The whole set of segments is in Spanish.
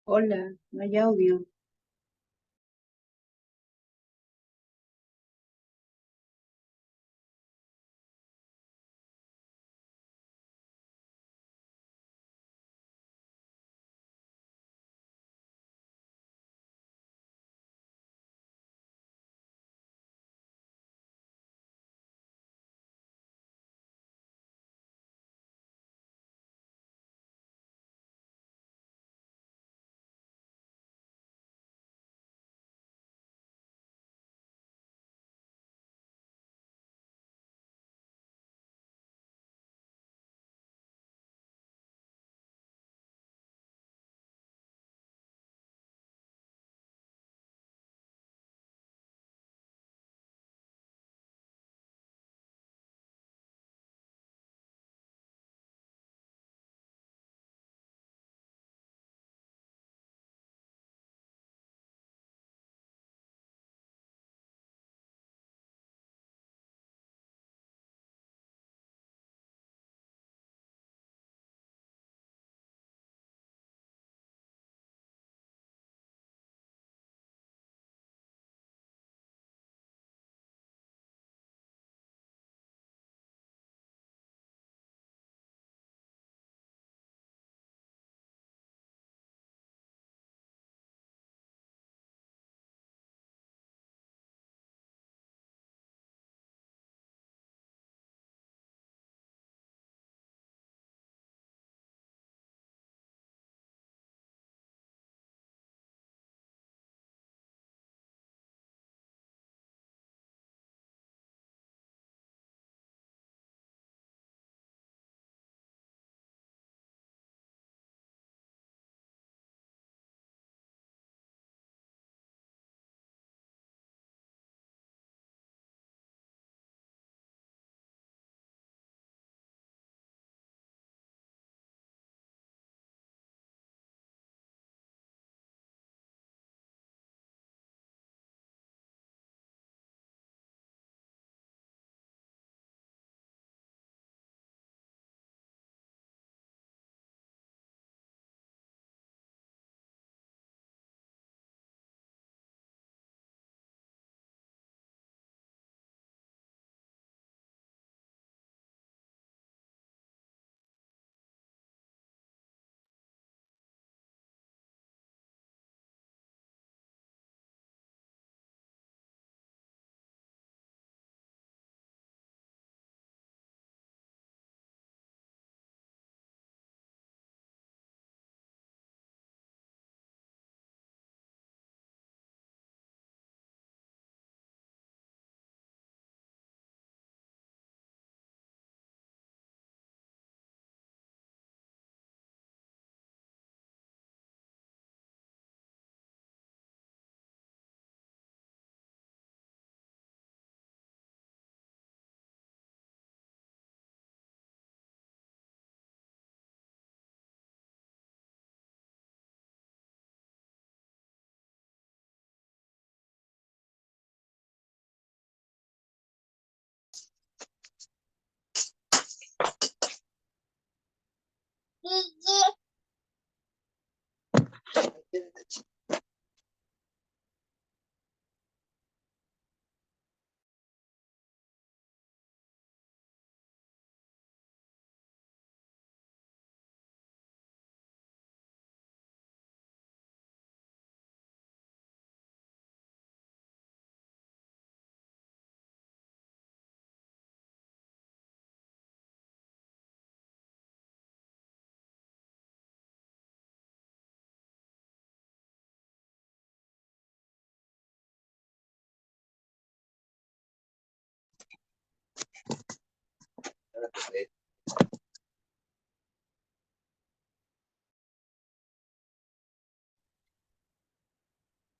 Hola, no hay audio.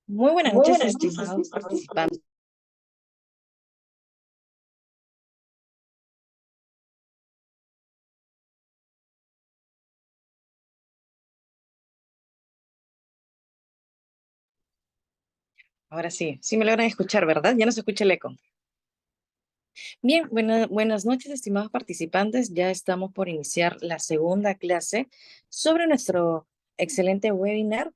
Muy buenas Muy noches, buenas noches, estimados participantes. Ahora sí, sí me logran escuchar, ¿verdad? Ya no se escucha el eco. Bien, buenas noches, estimados participantes. Ya estamos por iniciar la segunda clase sobre nuestro excelente webinar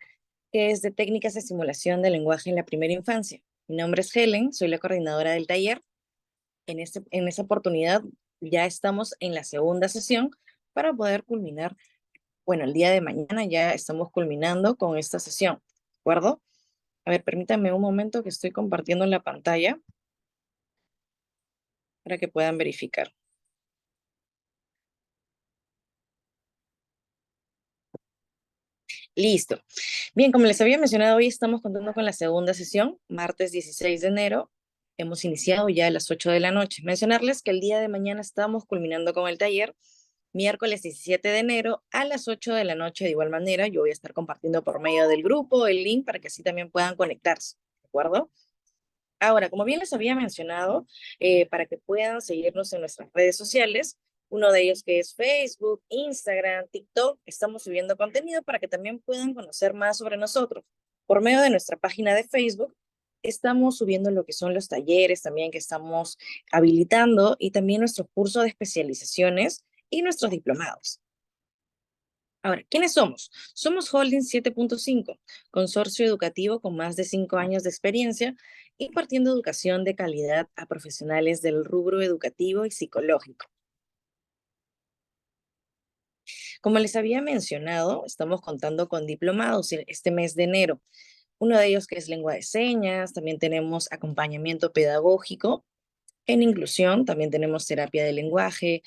que es de técnicas de simulación del lenguaje en la primera infancia. Mi nombre es Helen, soy la coordinadora del taller. En esta oportunidad ya estamos en la segunda sesión para poder culminar, bueno, el día de mañana ya estamos culminando con esta sesión, ¿de acuerdo? A ver, permítanme un momento que estoy compartiendo la pantalla para que puedan verificar. Listo. Bien, como les había mencionado, hoy estamos contando con la segunda sesión, martes 16 de enero. Hemos iniciado ya a las 8 de la noche. Mencionarles que el día de mañana estamos culminando con el taller, miércoles 17 de enero a las 8 de la noche. De igual manera, yo voy a estar compartiendo por medio del grupo el link para que así también puedan conectarse, ¿de acuerdo? Ahora, como bien les había mencionado, para que puedan seguirnos en nuestras redes sociales, uno de ellos que es Facebook, Instagram, TikTok, estamos subiendo contenido para que también puedan conocer más sobre nosotros. Por medio de nuestra página de Facebook, estamos subiendo lo que son los talleres también que estamos habilitando y también nuestro curso de especializaciones y nuestros diplomados. Ahora, ¿quiénes somos? Somos Holding 7.5, consorcio educativo con más de 5 años de experiencia, impartiendo educación de calidad a profesionales del rubro educativo y psicológico. Como les había mencionado, estamos contando con diplomados este mes de enero. Uno de ellos que es lengua de señas, también tenemos acompañamiento pedagógico en inclusión, también tenemos terapia de lenguaje,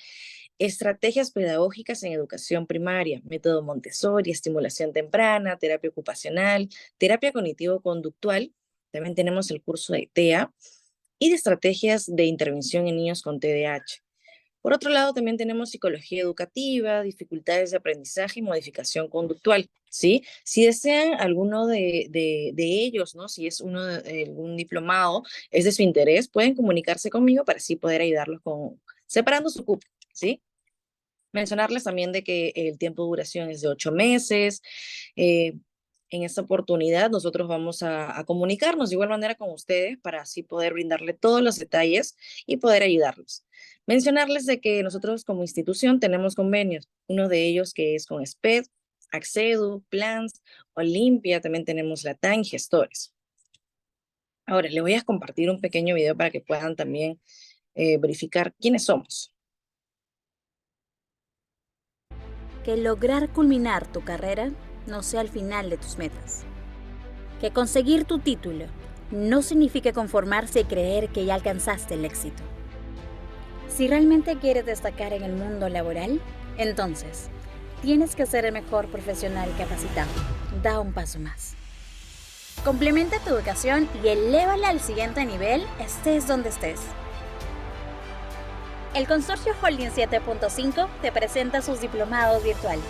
estrategias pedagógicas en educación primaria, método Montessori, estimulación temprana, terapia ocupacional, terapia cognitivo-conductual. También tenemos el curso de TEA y de estrategias de intervención en niños con TDAH. Por otro lado, también tenemos psicología educativa, dificultades de aprendizaje y modificación conductual, ¿sí? Si desean alguno de ellos, ¿no? Si es uno de un diplomado, es de su interés, pueden comunicarse conmigo para así poder ayudarlos con separando su cupo, ¿sí? Mencionarles también de que el tiempo de duración es de 8 meses. eh, en esta oportunidad nosotros vamos a comunicarnos de igual manera con ustedes para así poder brindarle todos los detalles y poder ayudarlos. Mencionarles de que nosotros como institución tenemos convenios, uno de ellos que es con SPED, Accedu, Plans, Olimpia, también tenemos la TAN, gestores. Ahora, les voy a compartir un pequeño video para que puedan también verificar quiénes somos. Que lograr culminar tu carrera no sea el final de tus metas. Que conseguir tu título no significa conformarse y creer que ya alcanzaste el éxito. Si realmente quieres destacar en el mundo laboral, entonces tienes que ser el mejor profesional capacitado. Da un paso más. Complementa tu educación y elévala al siguiente nivel, estés donde estés. El Consorcio Holding 7.5 te presenta sus diplomados virtuales,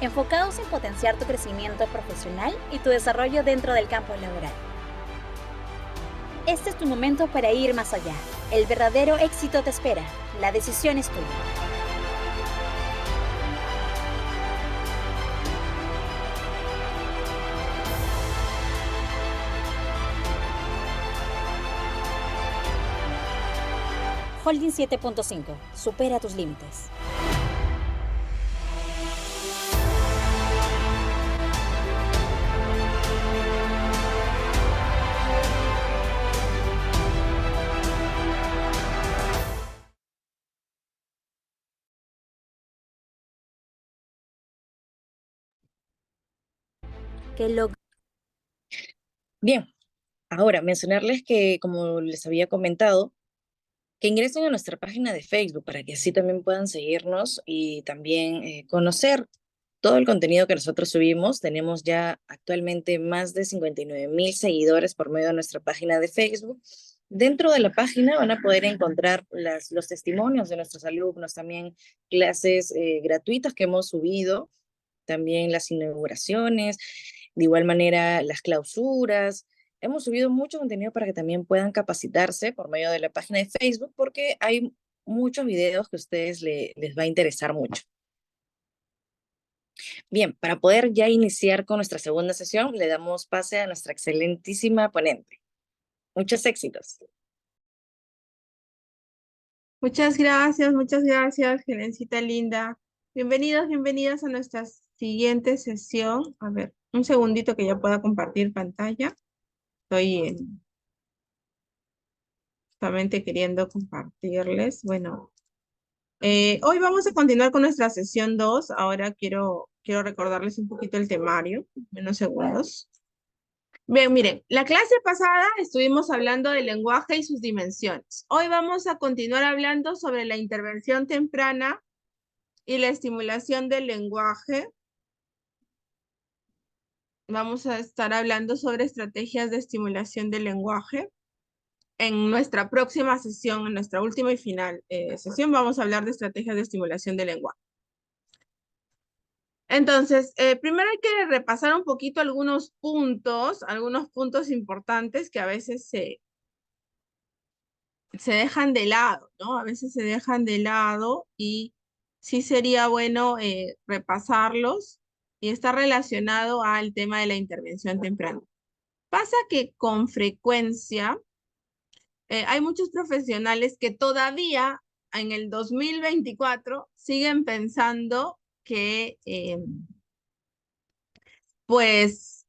enfocados en potenciar tu crecimiento profesional y tu desarrollo dentro del campo laboral. Este es tu momento para ir más allá. El verdadero éxito te espera. La decisión es tuya. Holding 7.5. Supera tus límites. Bien, ahora mencionarles que, como les había comentado, que ingresen a nuestra página de Facebook para que así también puedan seguirnos y también conocer todo el contenido que nosotros subimos. Tenemos ya actualmente más de 59,000 seguidores por medio de nuestra página de Facebook. Dentro de la página van a poder encontrar los testimonios de nuestros alumnos, también clases gratuitas que hemos subido, también las inauguraciones, de igual manera las clausuras. Hemos subido mucho contenido para que también puedan capacitarse por medio de la página de Facebook porque hay muchos videos que a ustedes les va a interesar mucho. Bien, para poder ya iniciar con nuestra segunda sesión, le damos pase a nuestra excelentísima ponente. Muchos éxitos. muchas gracias, Helencita linda. Bienvenidos, bienvenidas a nuestra siguiente sesión, a ver, un segundito que ya pueda compartir pantalla. Estoy justamente queriendo compartirles. Bueno, hoy vamos a continuar con nuestra sesión 2. Ahora quiero recordarles un poquito el temario, unos segundos. Bien, miren, la clase pasada estuvimos hablando del lenguaje y sus dimensiones. Hoy vamos a continuar hablando sobre la intervención temprana y la estimulación del lenguaje. Vamos a estar hablando sobre estrategias de estimulación del lenguaje. En nuestra próxima sesión, en nuestra última y final sesión, vamos a hablar de estrategias de estimulación del lenguaje. Entonces, primero hay que repasar un poquito algunos puntos importantes que a veces se dejan de lado, ¿no? A veces se dejan de lado y sí sería bueno repasarlos y está relacionado al tema de la intervención temprana. Pasa que con frecuencia hay muchos profesionales que todavía en el 2024 siguen pensando que pues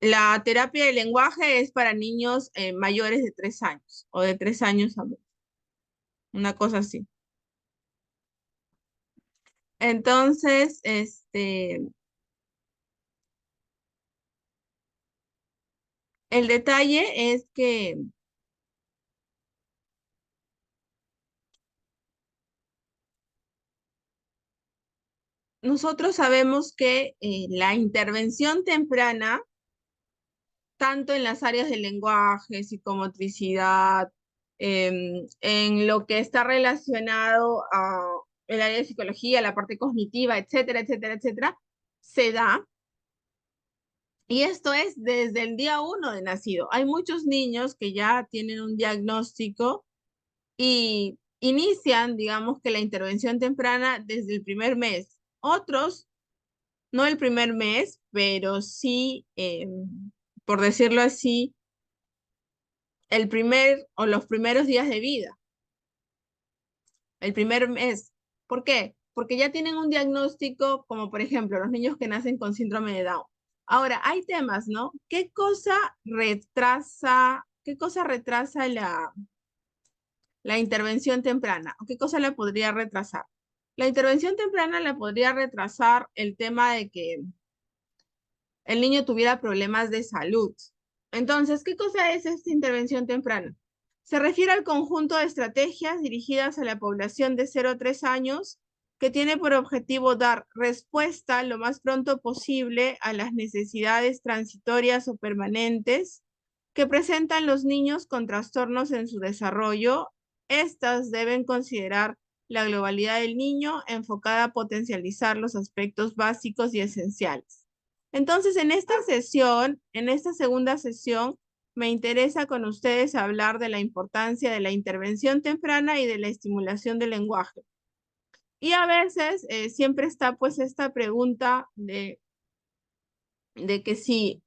la terapia de lenguaje es para niños mayores de 3 años o de 3 años a más. Una cosa así. Entonces, el detalle es que nosotros sabemos que la intervención temprana, tanto en las áreas del lenguaje, psicomotricidad, en lo que está relacionado a el área de psicología, la parte cognitiva, etcétera, etcétera, etcétera, se da. Y esto es desde el día 1 de nacido. Hay muchos niños que ya tienen un diagnóstico y inician, digamos que la intervención temprana desde el primer mes. Otros, no el primer mes, pero sí, por decirlo así, el primer o los primeros días de vida. El primer mes. ¿Por qué? Porque ya tienen un diagnóstico, como por ejemplo, los niños que nacen con síndrome de Down. Ahora, hay temas, ¿no? ¿Qué cosa retrasa la intervención temprana? ¿O qué cosa la podría retrasar? La intervención temprana la podría retrasar el tema de que el niño tuviera problemas de salud. Entonces, ¿qué cosa es esta intervención temprana? Se refiere al conjunto de estrategias dirigidas a la población de 0 a 3 años que tiene por objetivo dar respuesta lo más pronto posible a las necesidades transitorias o permanentes que presentan los niños con trastornos en su desarrollo. Estas deben considerar la globalidad del niño enfocada a potencializar los aspectos básicos y esenciales. Entonces, en esta sesión, en esta segunda sesión, me interesa con ustedes hablar de la importancia de la intervención temprana y de la estimulación del lenguaje. Y a veces siempre está pues esta pregunta de que si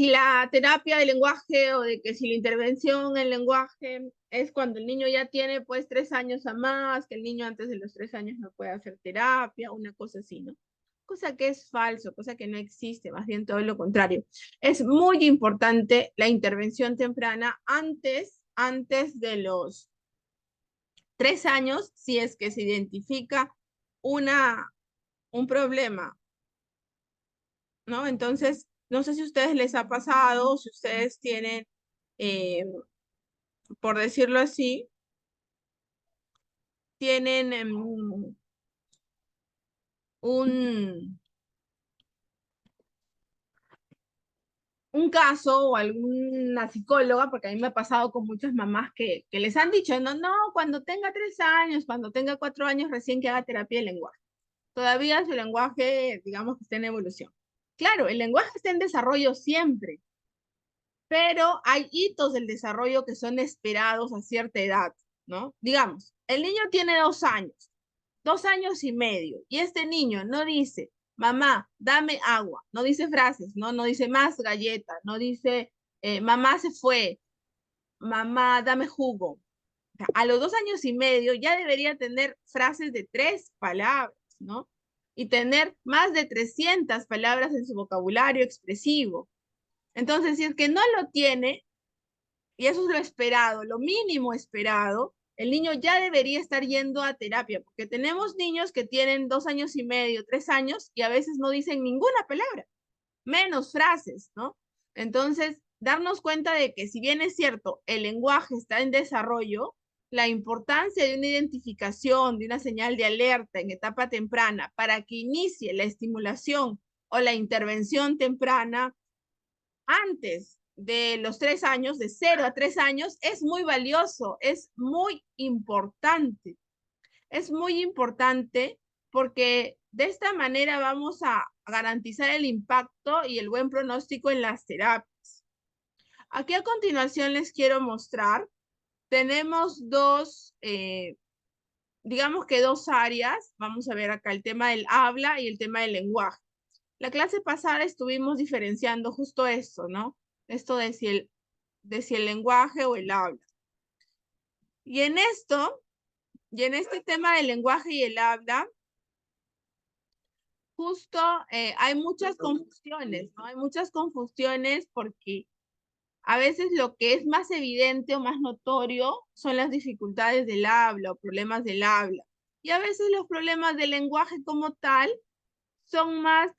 la terapia de lenguaje o de que si la intervención en lenguaje es cuando el niño ya tiene pues 3 años a más, que el niño antes de los 3 años no puede hacer terapia, una cosa así, ¿no? Cosa que es falso, cosa que no existe, más bien todo lo contrario. Es muy importante la intervención temprana antes de los 3 años, si es que se identifica un problema, ¿no? Entonces, no sé si a ustedes les ha pasado, si ustedes tienen, por decirlo así, tienen un caso o alguna psicóloga, porque a mí me ha pasado con muchas mamás que les han dicho, no, cuando tenga 3 años, cuando tenga 4 años, recién que haga terapia de lenguaje. Todavía su lenguaje, digamos que está en evolución. Claro, el lenguaje está en desarrollo siempre, pero hay hitos del desarrollo que son esperados a cierta edad, ¿no? Digamos, el niño tiene 2 años, 2 años y medio, y este niño no dice, mamá, dame agua, no dice frases, no dice más galleta, no dice, mamá se fue, mamá, dame jugo. sea, a los 2 años y medio ya debería tener frases de 3 palabras, ¿no? Y tener más de 300 palabras en su vocabulario expresivo. Entonces, si es que no lo tiene, y eso es lo esperado, lo mínimo esperado, el niño ya debería estar yendo a terapia, porque tenemos niños que tienen 2 años y medio, 3 años, y a veces no dicen ninguna palabra, menos frases, ¿no? Entonces, darnos cuenta de que si bien es cierto, el lenguaje está en desarrollo, la importancia de una identificación, de una señal de alerta en etapa temprana para que inicie la estimulación o la intervención temprana antes de los 3 años, de 0 a 3 años, es muy valioso, es muy importante. Es muy importante porque de esta manera vamos a garantizar el impacto y el buen pronóstico en las terapias. Aquí a continuación les quiero mostrar, tenemos digamos que dos áreas. Vamos a ver acá el tema del habla y el tema del lenguaje. La clase pasada estuvimos diferenciando justo esto, ¿no? Esto de si el lenguaje o el habla. Y en este tema del lenguaje y el habla, justo hay muchas confusiones, ¿no? Hay muchas confusiones porque a veces lo que es más evidente o más notorio son las dificultades del habla o problemas del habla. Y a veces los problemas del lenguaje como tal son más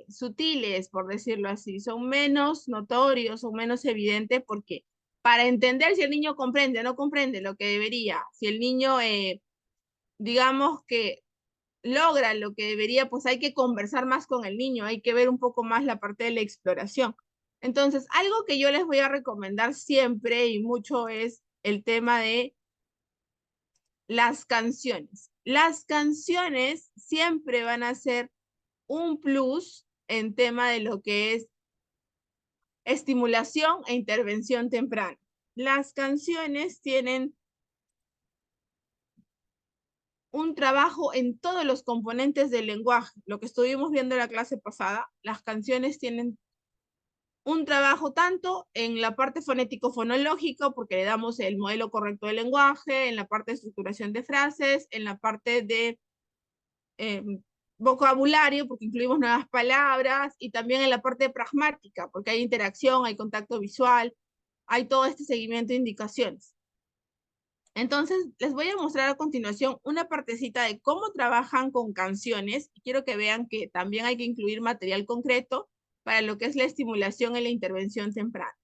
sutiles, por decirlo así, son menos notorios, son menos evidentes, porque para entender si el niño comprende o no comprende lo que debería, si el niño, digamos que logra lo que debería, pues hay que conversar más con el niño, hay que ver un poco más la parte de la exploración. Entonces, algo que yo les voy a recomendar siempre y mucho es el tema de las canciones. Las canciones siempre van a ser un plus en tema de lo que es estimulación e intervención temprana. Las canciones tienen un trabajo en todos los componentes del lenguaje. Lo que estuvimos viendo en la clase pasada, las canciones tienen un trabajo tanto en la parte fonético-fonológica, porque le damos el modelo correcto del lenguaje, en la parte de estructuración de frases, en la parte de vocabulario, porque incluimos nuevas palabras, y también en la parte pragmática, porque hay interacción, hay contacto visual, hay todo este seguimiento de indicaciones. Entonces, les voy a mostrar a continuación una partecita de cómo trabajan con canciones, y quiero que vean que también hay que incluir material concreto para lo que es la estimulación y la intervención temprana.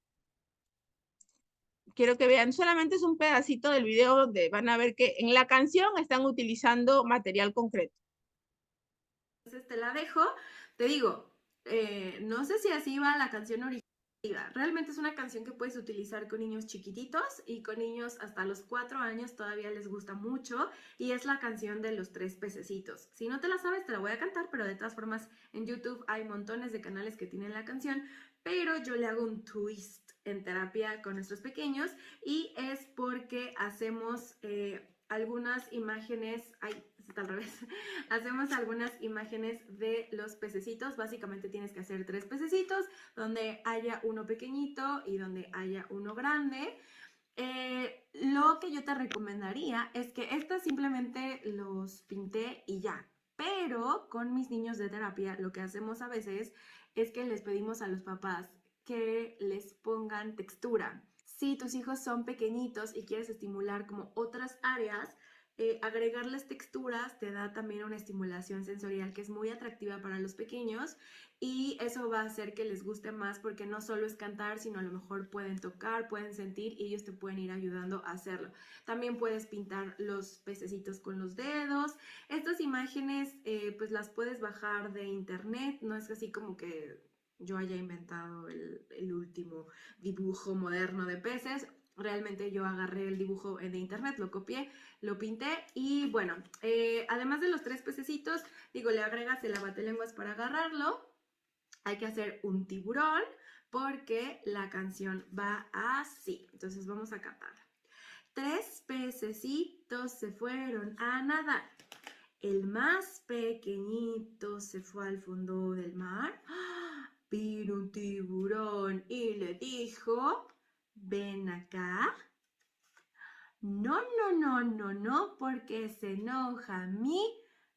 Quiero que vean, solamente es un pedacito del video donde van a ver que en la canción están utilizando material concreto. Entonces te la dejo, te digo, no sé si así va la canción original. Realmente es una canción que puedes utilizar con niños chiquititos y con niños hasta los 4 años todavía les gusta mucho, y es la canción de los 3 pececitos. Si no te la sabes te la voy a cantar, pero de todas formas en YouTube hay montones de canales que tienen la canción, pero yo le hago un twist en terapia con nuestros pequeños, y es porque hacemos algunas imágenes, está al revés, hacemos algunas imágenes de los pececitos. Básicamente tienes que hacer 3 pececitos donde haya uno pequeñito y donde haya uno grande. Lo que yo te recomendaría es que estos simplemente los pinté y ya, pero con mis niños de terapia lo que hacemos a veces es que les pedimos a los papás que les pongan textura. Si tus hijos son pequeñitos y quieres estimular como otras áreas, agregarles texturas te da también una estimulación sensorial que es muy atractiva para los pequeños, y eso va a hacer que les guste más porque no solo es cantar, sino a lo mejor pueden tocar, pueden sentir, y ellos te pueden ir ayudando a hacerlo. También puedes pintar los pececitos con los dedos. Estas imágenes pues las puedes bajar de internet, no es así como que yo haya inventado el último dibujo moderno de peces. Realmente yo agarré el dibujo de internet, lo copié, lo pinté, y bueno, además de los 3 pececitos, digo, le agregas el abatelenguas para agarrarlo. Hay que hacer un tiburón porque la canción va así. Entonces vamos a cantar. 3 pececitos se fueron a nadar. El más pequeñito se fue al fondo del mar. Vino un tiburón y le dijo: ven acá, No, no, no, no, no, porque se enoja mi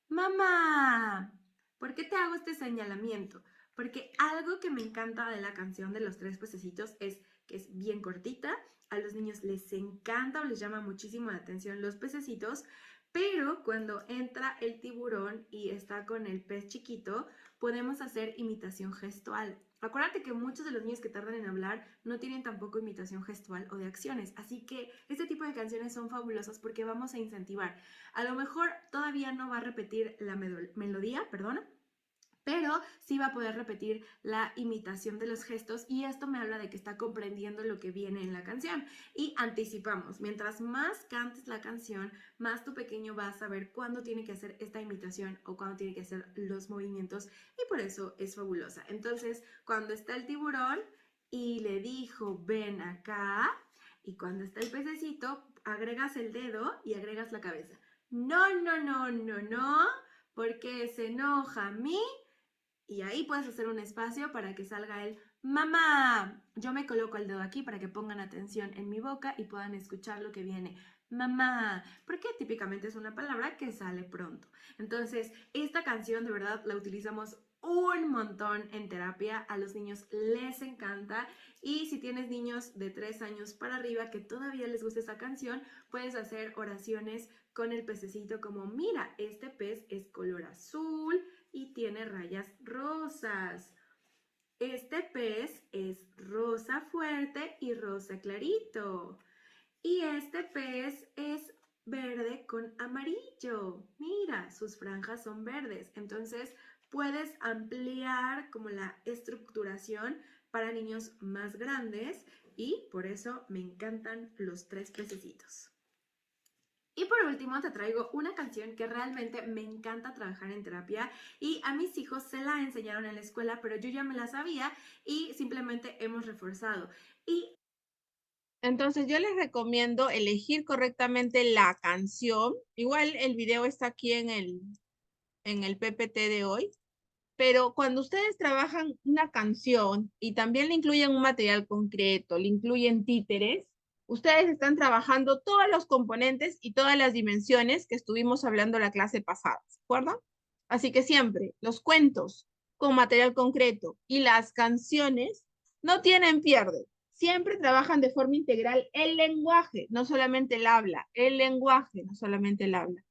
mamá. ¿Por qué te hago este señalamiento? Porque algo que me encanta de la canción de los tres pececitos es que es bien cortita, a los niños les encanta o les llama muchísimo la atención los pececitos, pero cuando entra el tiburón y está con el pez chiquito, podemos hacer imitación gestual. Acuérdate que muchos de los niños que tardan en hablar no tienen tampoco imitación gestual o de acciones, así que este tipo de canciones son fabulosas porque vamos a incentivar. A lo mejor todavía no va a repetir la melodía, perdón, pero sí va a poder repetir la imitación de los gestos y esto me habla de que está comprendiendo lo que viene en la canción. Y anticipamos, mientras más cantes la canción, más tu pequeño va a saber cuándo tiene que hacer esta imitación o cuándo tiene que hacer los movimientos y por eso es fabulosa. Entonces, cuando está el tiburón y le dijo, ven acá, y cuando está el pececito, agregas el dedo y agregas la cabeza. No, no, no, no, no, porque se enoja mi... Y ahí puedes hacer un espacio para que salga el mamá. Yo me coloco el dedo aquí para que pongan atención en mi boca y puedan escuchar lo que viene. Mamá, porque típicamente es una palabra que sale pronto. Entonces, esta canción de verdad la utilizamos un montón en terapia, a los niños les encanta y si tienes niños de 3 años para arriba que todavía les gusta esa canción, puedes hacer oraciones con el pececito como mira, este pez es color azul y tiene rayas rosas. Este pez es rosa fuerte y rosa clarito. Y este pez es verde con amarillo. Mira, sus franjas son verdes. Entonces puedes ampliar como la estructuración para niños más grandes y por eso me encantan los tres pececitos. Y por último te traigo una canción que realmente me encanta trabajar en terapia y a mis hijos se la enseñaron en la escuela, pero yo ya me la sabía y simplemente hemos reforzado. Y Entonces yo les recomiendo elegir correctamente la canción. Igual el video está aquí en el PPT de hoy. Pero cuando ustedes trabajan una canción y también le incluyen un material concreto, le incluyen títeres, ustedes están trabajando todos los componentes y todas las dimensiones que estuvimos hablando la clase pasada, ¿de acuerdo? Así que siempre los cuentos con material concreto y las canciones no tienen pierde. Siempre trabajan de forma integral el lenguaje, no solamente el habla, el lenguaje, no solamente el habla.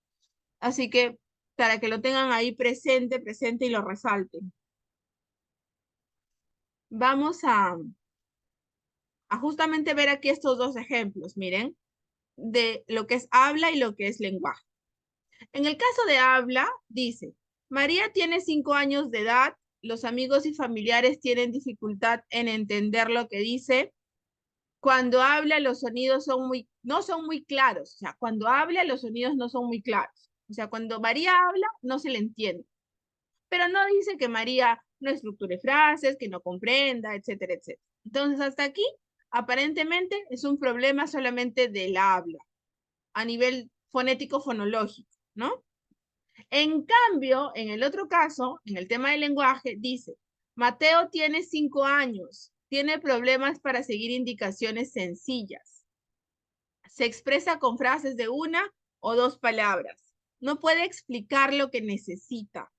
Así que para que lo tengan ahí presente y lo resalten. Vamos a justamente ver aquí estos dos ejemplos, miren, de lo que es habla y lo que es lenguaje. En el caso de habla, dice, María tiene 5 años de edad, los amigos y familiares tienen dificultad en entender lo que dice. Cuando habla, los sonidos no son muy claros. O sea, cuando habla, los sonidos no son muy claros. O sea, cuando María habla, no se le entiende. Pero no dice que María no estructure frases, que no comprenda, etcétera, etcétera. Entonces, hasta aquí, aparentemente, es un problema solamente del habla, a nivel fonético-fonológico, ¿no? En cambio, en el otro caso, en el tema del lenguaje, dice, Mateo tiene 5 años, tiene problemas para seguir indicaciones sencillas. Se expresa con frases de 1 o 2 palabras. No puede explicar lo que necesita.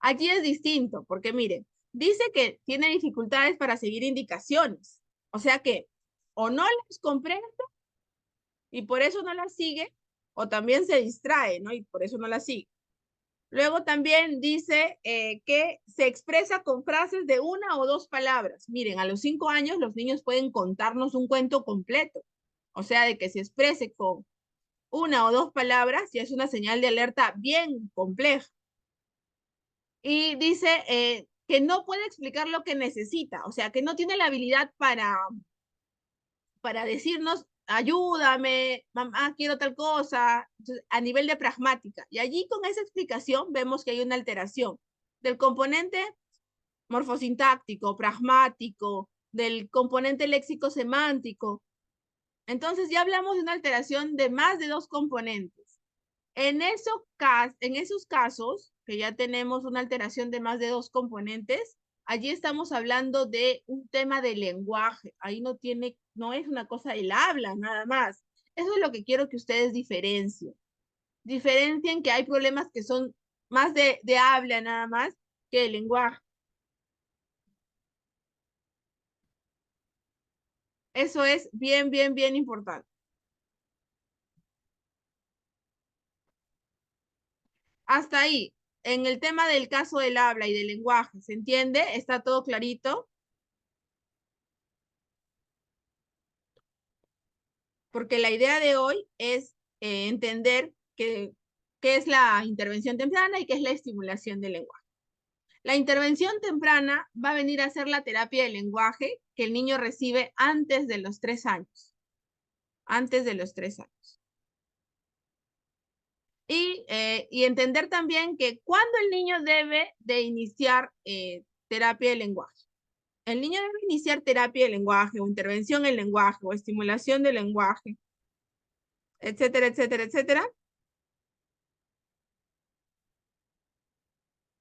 Allí es distinto, porque miren, dice que tiene dificultades para seguir indicaciones. O sea que o no las comprende y por eso no las sigue, o también se distrae, ¿no? Y por eso no las sigue. Luego también dice que se expresa con frases de 1 o 2 palabras. Miren, a los 5 años los niños pueden contarnos un cuento completo. O sea, de que se exprese con 1 o 2 palabras ya es una señal de alerta bien compleja. Y dice que no puede explicar lo que necesita, o sea, que no tiene la habilidad para decirnos, ayúdame, mamá, quiero tal cosa, entonces, a nivel de pragmática. Y allí con esa explicación vemos que hay una alteración del componente morfosintáctico, pragmático, del componente léxico-semántico. Entonces ya hablamos de una alteración de más de 2 componentes. En esos casos, que ya tenemos una alteración de más de 2 componentes, allí estamos hablando de un tema de lenguaje. Ahí no es una cosa del habla, nada más. Eso es lo que quiero que ustedes diferencien. Diferencien que hay problemas que son más de habla nada más que de lenguaje. Eso es bien, bien, bien importante. Hasta ahí, en el tema del caso del habla y del lenguaje, ¿se entiende? ¿Está todo clarito? Porque la idea de hoy es entender qué es la intervención temprana y qué es la estimulación del lenguaje. La intervención temprana va a venir a ser la terapia del lenguaje que el niño recibe antes de los 3 años. Antes de los 3 años. Y entender también que cuando el niño debe de iniciar terapia de lenguaje. El niño debe iniciar terapia de lenguaje o intervención en lenguaje o estimulación del lenguaje, etcétera, etcétera, etcétera.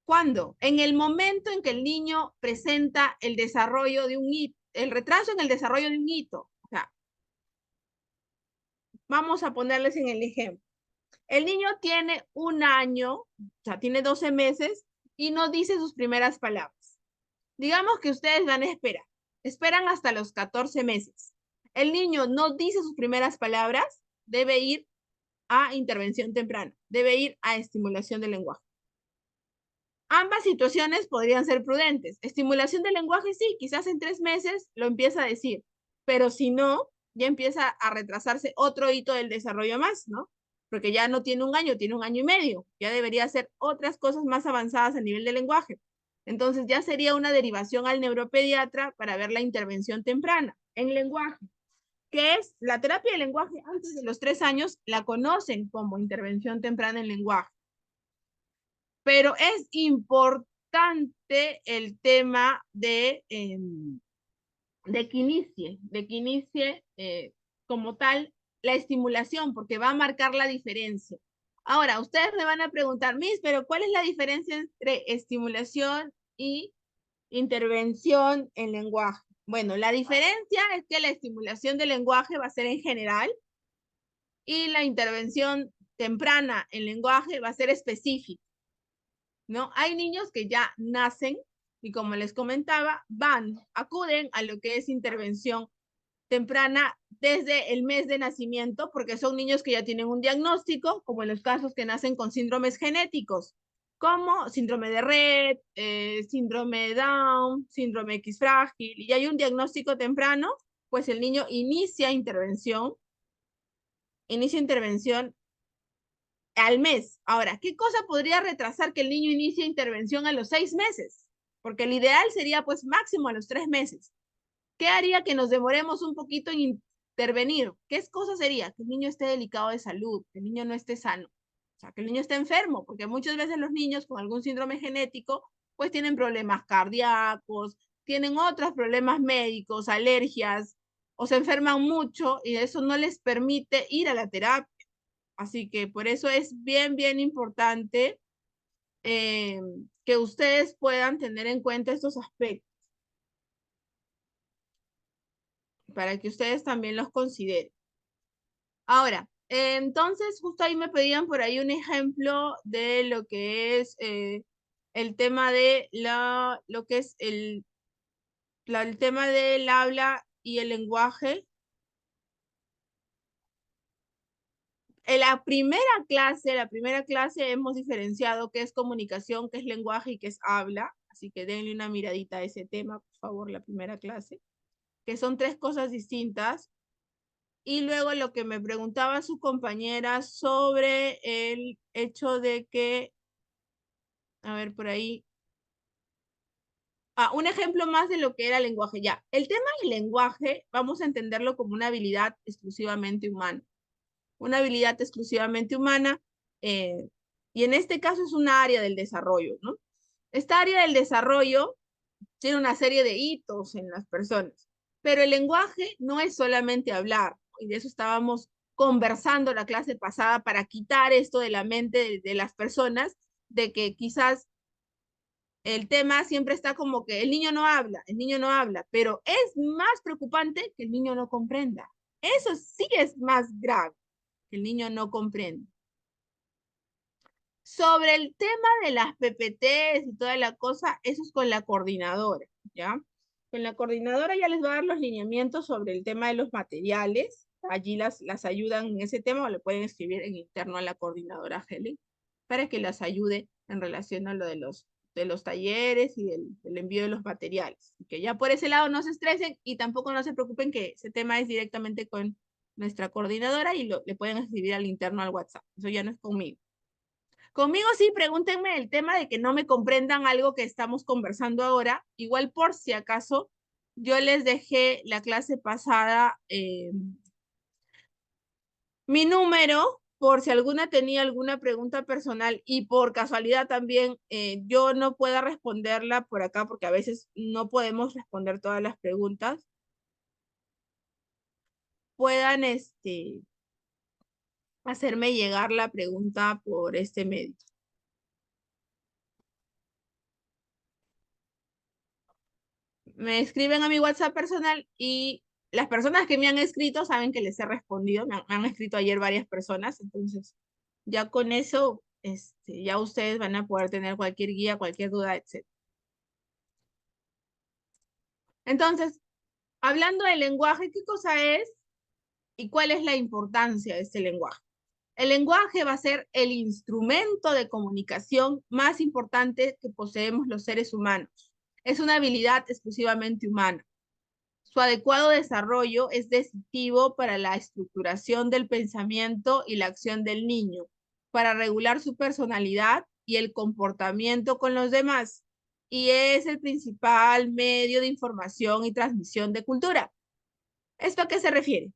¿Cuándo? En el momento en que el niño presenta el desarrollo de un hito, el retraso en el desarrollo de un hito. O sea, vamos a ponerles en el ejemplo. El niño tiene 1 año, o sea, tiene 12 meses y no dice sus primeras palabras. Digamos que ustedes van a esperar. Esperan hasta los 14 meses. El niño no dice sus primeras palabras, debe ir a intervención temprana, debe ir a estimulación del lenguaje. Ambas situaciones podrían ser prudentes. Estimulación del lenguaje, sí, quizás en 3 meses lo empieza a decir, pero si no, ya empieza a retrasarse otro hito del desarrollo más, ¿no? Porque ya no tiene 1 año, tiene 1 año y medio. Ya debería hacer otras cosas más avanzadas a nivel de lenguaje. Entonces ya sería una derivación al neuropediatra para ver la intervención temprana en lenguaje, que es la terapia de lenguaje antes de los 3 años, la conocen como intervención temprana en lenguaje. Pero es importante el tema de que inicie como tal la estimulación, porque va a marcar la diferencia. Ahora, ustedes me van a preguntar, Miss, pero ¿cuál es la diferencia entre estimulación y intervención en lenguaje? Bueno, la diferencia es que la estimulación del lenguaje va a ser en general y la intervención temprana en lenguaje va a ser específica, ¿no? Hay niños que ya nacen y como les comentaba, acuden a lo que es intervención temprana desde el mes de nacimiento, porque son niños que ya tienen un diagnóstico, como en los casos que nacen con síndromes genéticos, como síndrome de Rett, síndrome de Down, síndrome X frágil, y hay un diagnóstico temprano, pues el niño inicia intervención al mes. Ahora, ¿qué cosa podría retrasar que el niño inicie intervención a los 6 meses? Porque el ideal sería pues máximo a los 3 meses. ¿Qué haría que nos demoremos un poquito en intervenir? ¿Qué cosa sería? Que el niño esté delicado de salud, que el niño no esté sano. O sea, que el niño esté enfermo, porque muchas veces los niños con algún síndrome genético pues tienen problemas cardíacos, tienen otros problemas médicos, alergias, o se enferman mucho y eso no les permite ir a la terapia. Así que por eso es bien, bien importante que ustedes puedan tener en cuenta estos aspectos, para que ustedes también los consideren. Ahora, entonces justo ahí me pedían por ahí un ejemplo de lo que es el tema de lo que es el tema del habla y el lenguaje. En la primera clase hemos diferenciado qué es comunicación, qué es lenguaje y qué es habla. Así que denle una miradita a ese tema, por favor, la primera clase. Que son 3 cosas distintas. Y luego lo que me preguntaba su compañera sobre el hecho de que, a ver por ahí, un ejemplo más de lo que era lenguaje. Ya, el tema del lenguaje vamos a entenderlo como una habilidad exclusivamente humana. Una habilidad exclusivamente humana, y en este caso es una área del desarrollo, ¿no? Esta área del desarrollo tiene una serie de hitos en las personas, pero el lenguaje no es solamente hablar, y de eso estábamos conversando la clase pasada para quitar esto de la mente de las personas, de que quizás el tema siempre está como que el niño no habla, pero es más preocupante que el niño no comprenda. Eso sí es más grave, que el niño no comprende. Sobre el tema de las PPTs y toda la cosa, eso es con la coordinadora, ¿ya? Con la coordinadora ya les va a dar los lineamientos sobre el tema de los materiales. Allí las ayudan en ese tema o le pueden escribir en interno a la coordinadora Helen para que las ayude en relación a lo de los talleres y del envío de los materiales. Que ya por ese lado no se estresen y tampoco no se preocupen que ese tema es directamente con nuestra coordinadora y le pueden escribir al interno al WhatsApp. Eso ya no es conmigo. Conmigo sí, pregúntenme el tema de que no me comprendan algo que estamos conversando ahora. Igual por si acaso, yo les dejé la clase pasada mi número, por si alguna tenía alguna pregunta personal y por casualidad también yo no pueda responderla por acá porque a veces no podemos responder todas las preguntas. Puedan hacerme llegar la pregunta por este medio. Me escriben a mi WhatsApp personal y las personas que me han escrito saben que les he respondido. Me han escrito ayer varias personas, entonces ya con eso ya ustedes van a poder tener cualquier guía, cualquier duda, etc. Entonces, hablando del lenguaje, ¿qué cosa es y cuál es la importancia de este lenguaje? El lenguaje va a ser el instrumento de comunicación más importante que poseemos los seres humanos. Es una habilidad exclusivamente humana. Su adecuado desarrollo es decisivo para la estructuración del pensamiento y la acción del niño, para regular su personalidad y el comportamiento con los demás, y es el principal medio de información y transmisión de cultura. ¿Esto a qué se refiere?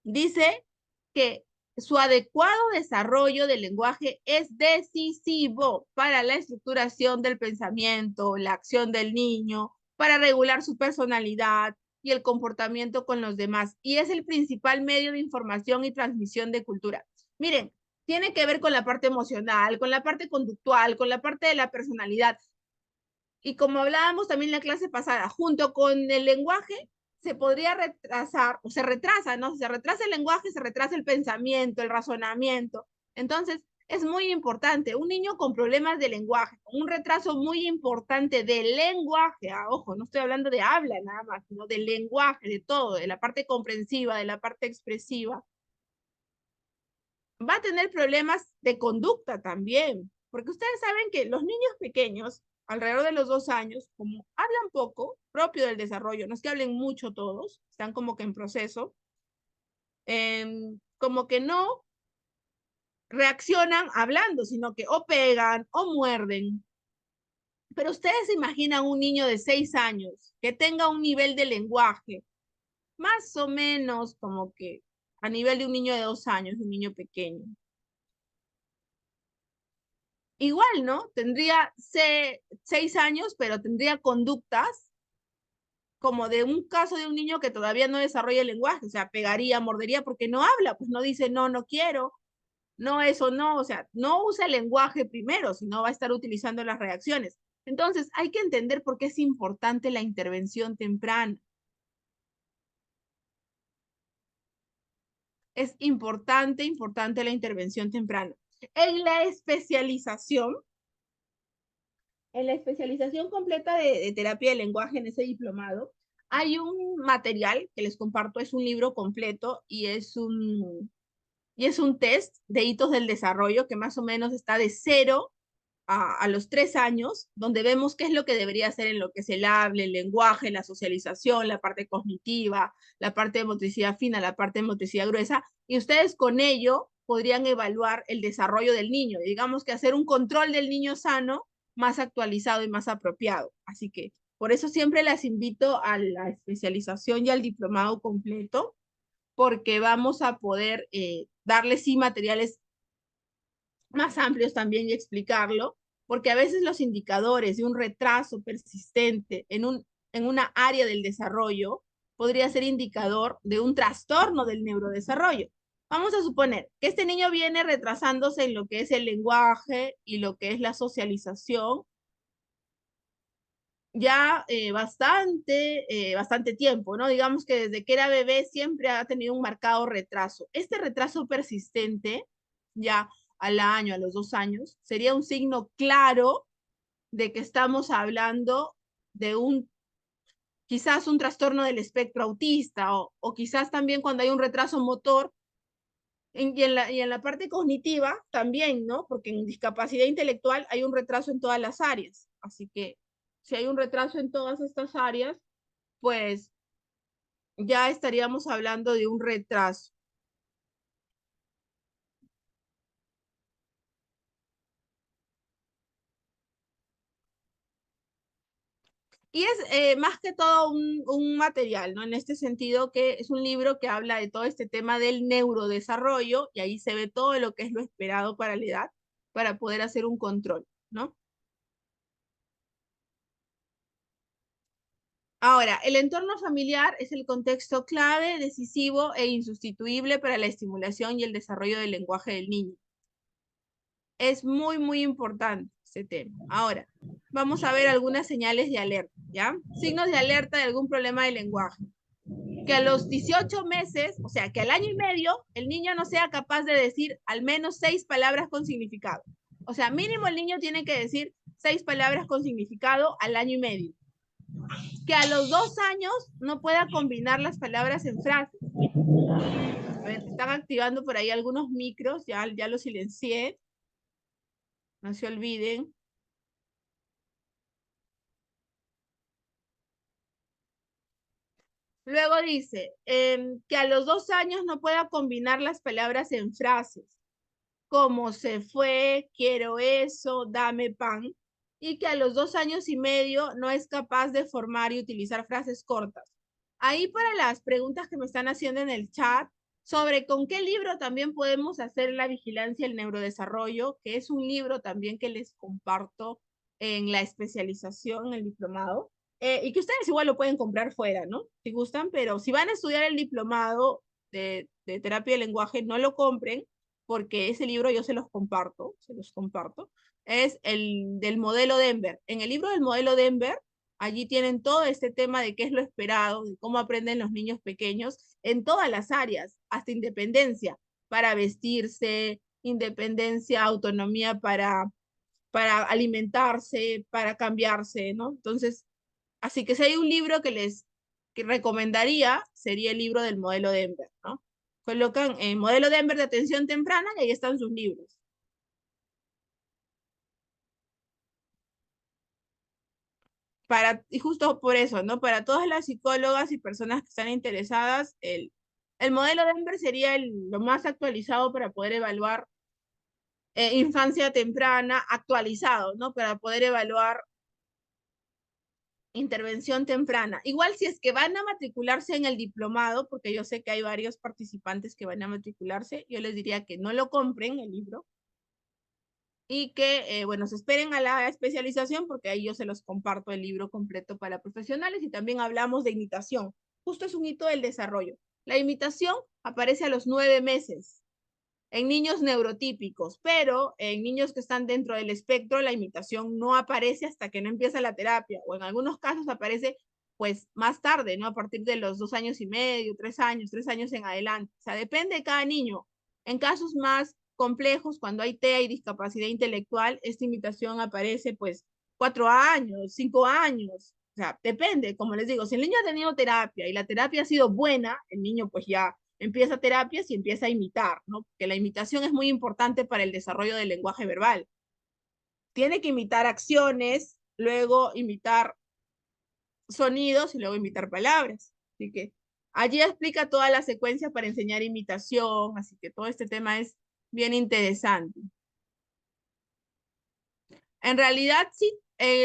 Dice que su adecuado desarrollo del lenguaje es decisivo para la estructuración del pensamiento, la acción del niño, para regular su personalidad y el comportamiento con los demás. Y es el principal medio de información y transmisión de cultura. Miren, tiene que ver con la parte emocional, con la parte conductual, con la parte de la personalidad. Y como hablábamos también en la clase pasada, junto con el lenguaje, se podría retrasar, o se retrasa, ¿no? Se retrasa el lenguaje, se retrasa el pensamiento, el razonamiento. Entonces, es muy importante. Un niño con problemas de lenguaje, con un retraso muy importante del lenguaje, ojo, no estoy hablando de habla nada más, sino del lenguaje, de todo, de la parte comprensiva, de la parte expresiva, va a tener problemas de conducta también, porque ustedes saben que los niños pequeños, alrededor de los 2 años, como hablan poco, propio del desarrollo, no es que hablen mucho todos, están como que en proceso, como que no reaccionan hablando, sino que o pegan o muerden. Pero ustedes se imaginan un niño de 6 años que tenga un nivel de lenguaje más o menos como que a nivel de un niño de 2 años, un niño pequeño. Igual, ¿no? Tendría 6 años, pero tendría conductas como de un caso de un niño que todavía no desarrolla el lenguaje, o sea, pegaría, mordería, porque no habla, pues no dice no, no quiero, no, eso no, o sea, no usa el lenguaje primero, sino va a estar utilizando las reacciones. Entonces, hay que entender por qué es importante la intervención temprana. Es importante la intervención temprana. En la especialización completa de terapia de lenguaje en ese diplomado, hay un material que les comparto, es un libro completo y es un test de hitos del desarrollo que más o menos está de 0 a los 3 años, donde vemos qué es lo que debería hacer en lo que es el hable, el lenguaje, la socialización, la parte cognitiva, la parte de motricidad fina, la parte de motricidad gruesa, y ustedes con ello podrían evaluar el desarrollo del niño, digamos que hacer un control del niño sano más actualizado y más apropiado. Así que por eso siempre las invito a la especialización y al diplomado completo, porque vamos a poder darles sí materiales más amplios también y explicarlo, porque a veces los indicadores de un retraso persistente en una área del desarrollo podría ser indicador de un trastorno del neurodesarrollo. Vamos a suponer que este niño viene retrasándose en lo que es el lenguaje y lo que es la socialización, ya bastante tiempo, ¿no? Digamos que desde que era bebé siempre ha tenido un marcado retraso. Este retraso persistente, ya al año, a los 2 años, sería un signo claro de que estamos hablando de quizás un trastorno del espectro autista o quizás también cuando hay un retraso motor y en la parte cognitiva también, ¿no? Porque en discapacidad intelectual hay un retraso en todas las áreas. Así que si hay un retraso en todas estas áreas, pues ya estaríamos hablando de un retraso. Y es más que todo un material, ¿no? En este sentido que es un libro que habla de todo este tema del neurodesarrollo y ahí se ve todo lo que es lo esperado para la edad para poder hacer un control, ¿no? Ahora, el entorno familiar es el contexto clave, decisivo e insustituible para la estimulación y el desarrollo del lenguaje del niño. Es muy importante este tema. Ahora, vamos a ver algunas señales de alerta, ¿ya? Signos de alerta de algún problema de lenguaje. Que a los 18 meses, o sea, que al año y medio, el niño no sea capaz de decir al menos 6 palabras con significado. O sea, mínimo el niño tiene que decir 6 palabras con significado al año y medio. Que a los 2 años no pueda combinar las palabras en frases. A ver, están activando por ahí algunos micros, ya los silencié. No se olviden. Luego dice que a los 2 años no pueda combinar las palabras en frases, como se fue, quiero eso, dame pan, y que a los 2 años y medio no es capaz de formar y utilizar frases cortas. Ahí para las preguntas que me están haciendo en el chat, sobre con qué libro también podemos hacer la vigilancia del neurodesarrollo, que es un libro también que les comparto en la especialización, en el diplomado. Y que ustedes igual lo pueden comprar fuera, ¿no? Si gustan, pero si van a estudiar el diplomado de terapia de lenguaje, no lo compren, porque ese libro yo se los comparto, es el del modelo Denver. En el libro del modelo Denver, allí tienen todo este tema de qué es lo esperado, de cómo aprenden los niños pequeños en todas las áreas, hasta independencia, para vestirse, independencia, autonomía para alimentarse, para cambiarse, ¿no? Entonces, así que si hay un libro que recomendaría, sería el libro del modelo Denver, ¿no? Colocan modelo Denver de atención temprana y ahí están sus libros. Y justo por eso, ¿no? Para todas las psicólogas y personas que están interesadas, el modelo Denver sería lo más actualizado para poder evaluar infancia temprana, actualizado, ¿no? Para poder evaluar intervención temprana. Igual si es que van a matricularse en el diplomado, porque yo sé que hay varios participantes que van a matricularse, yo les diría que no lo compren el libro y que, bueno, se esperen a la especialización porque ahí yo se los comparto el libro completo para profesionales y también hablamos de imitación. Justo es un hito del desarrollo. La imitación aparece a los 9 meses en niños neurotípicos, pero en niños que están dentro del espectro, la imitación no aparece hasta que no empieza la terapia, o en algunos casos aparece pues más tarde, ¿no? A partir de los 2 años y medio, 3 años, 3 años en adelante. O sea, depende de cada niño. En casos más complejos, cuando hay TEA y discapacidad intelectual, esta imitación aparece pues 4 años, 5 años. O sea, depende, como les digo, si el niño ha tenido terapia y la terapia ha sido buena, el niño pues ya empieza terapias y empieza a imitar, ¿no? Porque la imitación es muy importante para el desarrollo del lenguaje verbal. Tiene que imitar acciones, luego imitar sonidos y luego imitar palabras. Así que allí explica toda la secuencia para enseñar imitación, así que todo este tema es bien interesante. En realidad, sí,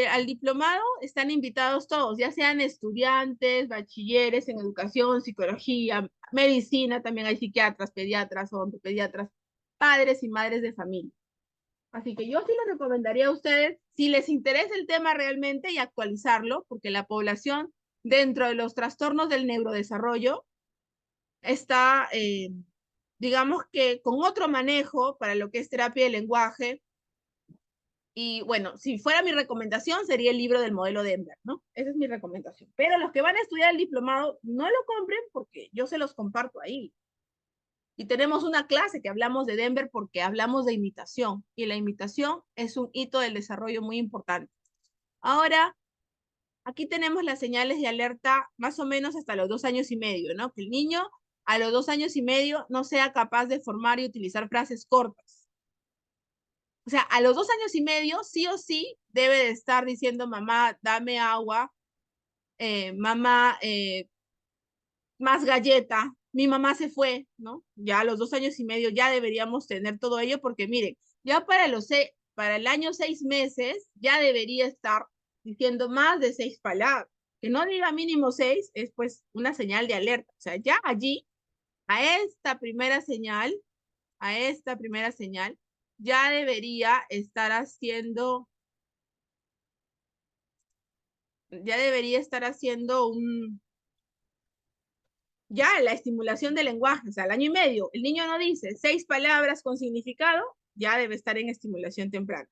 al diplomado están invitados todos, ya sean estudiantes, bachilleres en educación, psicología, medicina, también hay psiquiatras, pediatras, odontopediatras, padres y madres de familia. Así que yo sí les recomendaría a ustedes, si les interesa el tema realmente, y actualizarlo, porque la población dentro de los trastornos del neurodesarrollo está, digamos que con otro manejo para lo que es terapia de lenguaje, Y bueno, si fuera mi recomendación, sería el libro del modelo Denver, ¿no? Esa es mi recomendación. Pero los que van a estudiar el diplomado, no lo compren porque yo se los comparto ahí. Y tenemos una clase que hablamos de Denver porque hablamos de imitación. Y la imitación es un hito del desarrollo muy importante. Ahora, aquí tenemos las señales de alerta más o menos hasta los 2 años y medio, ¿no? Que el niño a los 2 años y medio no sea capaz de formar y utilizar frases cortas. O sea, a los 2 años y medio, sí o sí, debe de estar diciendo, mamá, dame agua, mamá, más galleta, mi mamá se fue, ¿no? Ya a los 2 años y medio ya deberíamos tener todo ello, porque miren, ya para el año 6 meses, ya debería estar diciendo más de 6 palabras. Que no diga mínimo 6, es pues una señal de alerta. O sea, ya allí, a esta primera señal, ya debería estar haciendo ya la estimulación del lenguaje. O sea, al año y medio, el niño no dice 6 palabras con significado, ya debe estar en estimulación temprana.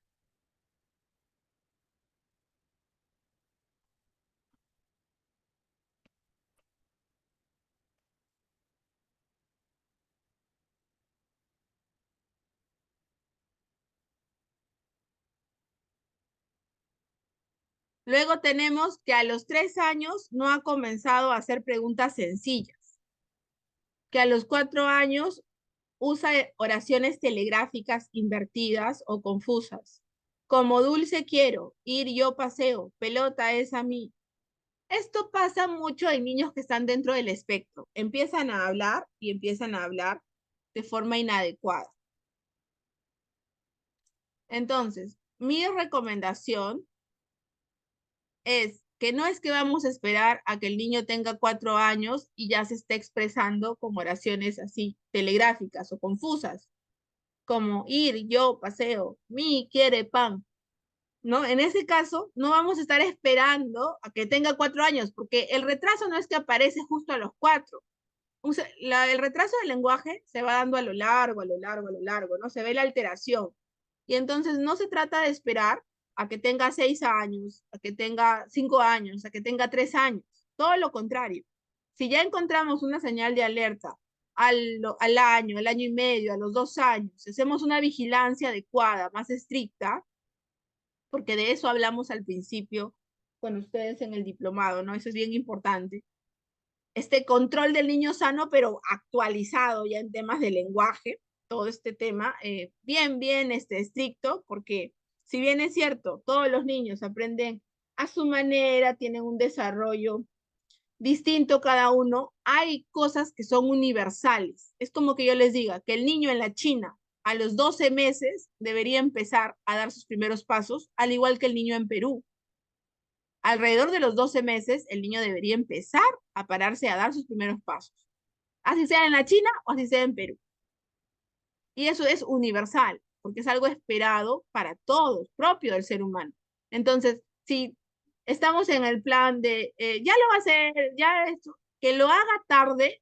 Luego tenemos que a los 3 años no ha comenzado a hacer preguntas sencillas. Que a los 4 años usa oraciones telegráficas invertidas o confusas. Como dulce quiero, ir yo paseo, pelota es a mí. Esto pasa mucho en niños que están dentro del espectro. Empiezan a hablar y empiezan a hablar de forma inadecuada. Entonces, mi recomendación es que no es que vamos a esperar a que el niño tenga 4 años y ya se esté expresando con oraciones así telegráficas o confusas, como ir, yo, paseo, mi, quiere, pan, ¿no? En ese caso, no vamos a estar esperando a que tenga 4 años, porque el retraso no es que aparece justo a los 4. El retraso del lenguaje se va dando a lo largo, ¿no? Se ve la alteración. Y entonces no se trata de esperar a que tenga 6 años, a que tenga 5 años, a que tenga 3 años. Todo lo contrario. Si ya encontramos una señal de alerta al año y medio, a los 2 años, hacemos una vigilancia adecuada, más estricta, porque de eso hablamos al principio con ustedes en el diplomado, ¿no? Eso es bien importante. Este control del niño sano, pero actualizado ya en temas de lenguaje, todo este tema, bien estricto, porque si bien es cierto, todos los niños aprenden a su manera, tienen un desarrollo distinto cada uno, hay cosas que son universales. Es como que yo les diga que el niño en la China a los 12 meses debería empezar a dar sus primeros pasos, al igual que el niño en Perú. Alrededor de los 12 meses, el niño debería empezar a pararse a dar sus primeros pasos, así sea en la China o así sea en Perú. Y eso es universal, porque es algo esperado para todos, propio del ser humano. Entonces, si estamos en el plan de, ya lo va a hacer, ya esto, que lo haga tarde,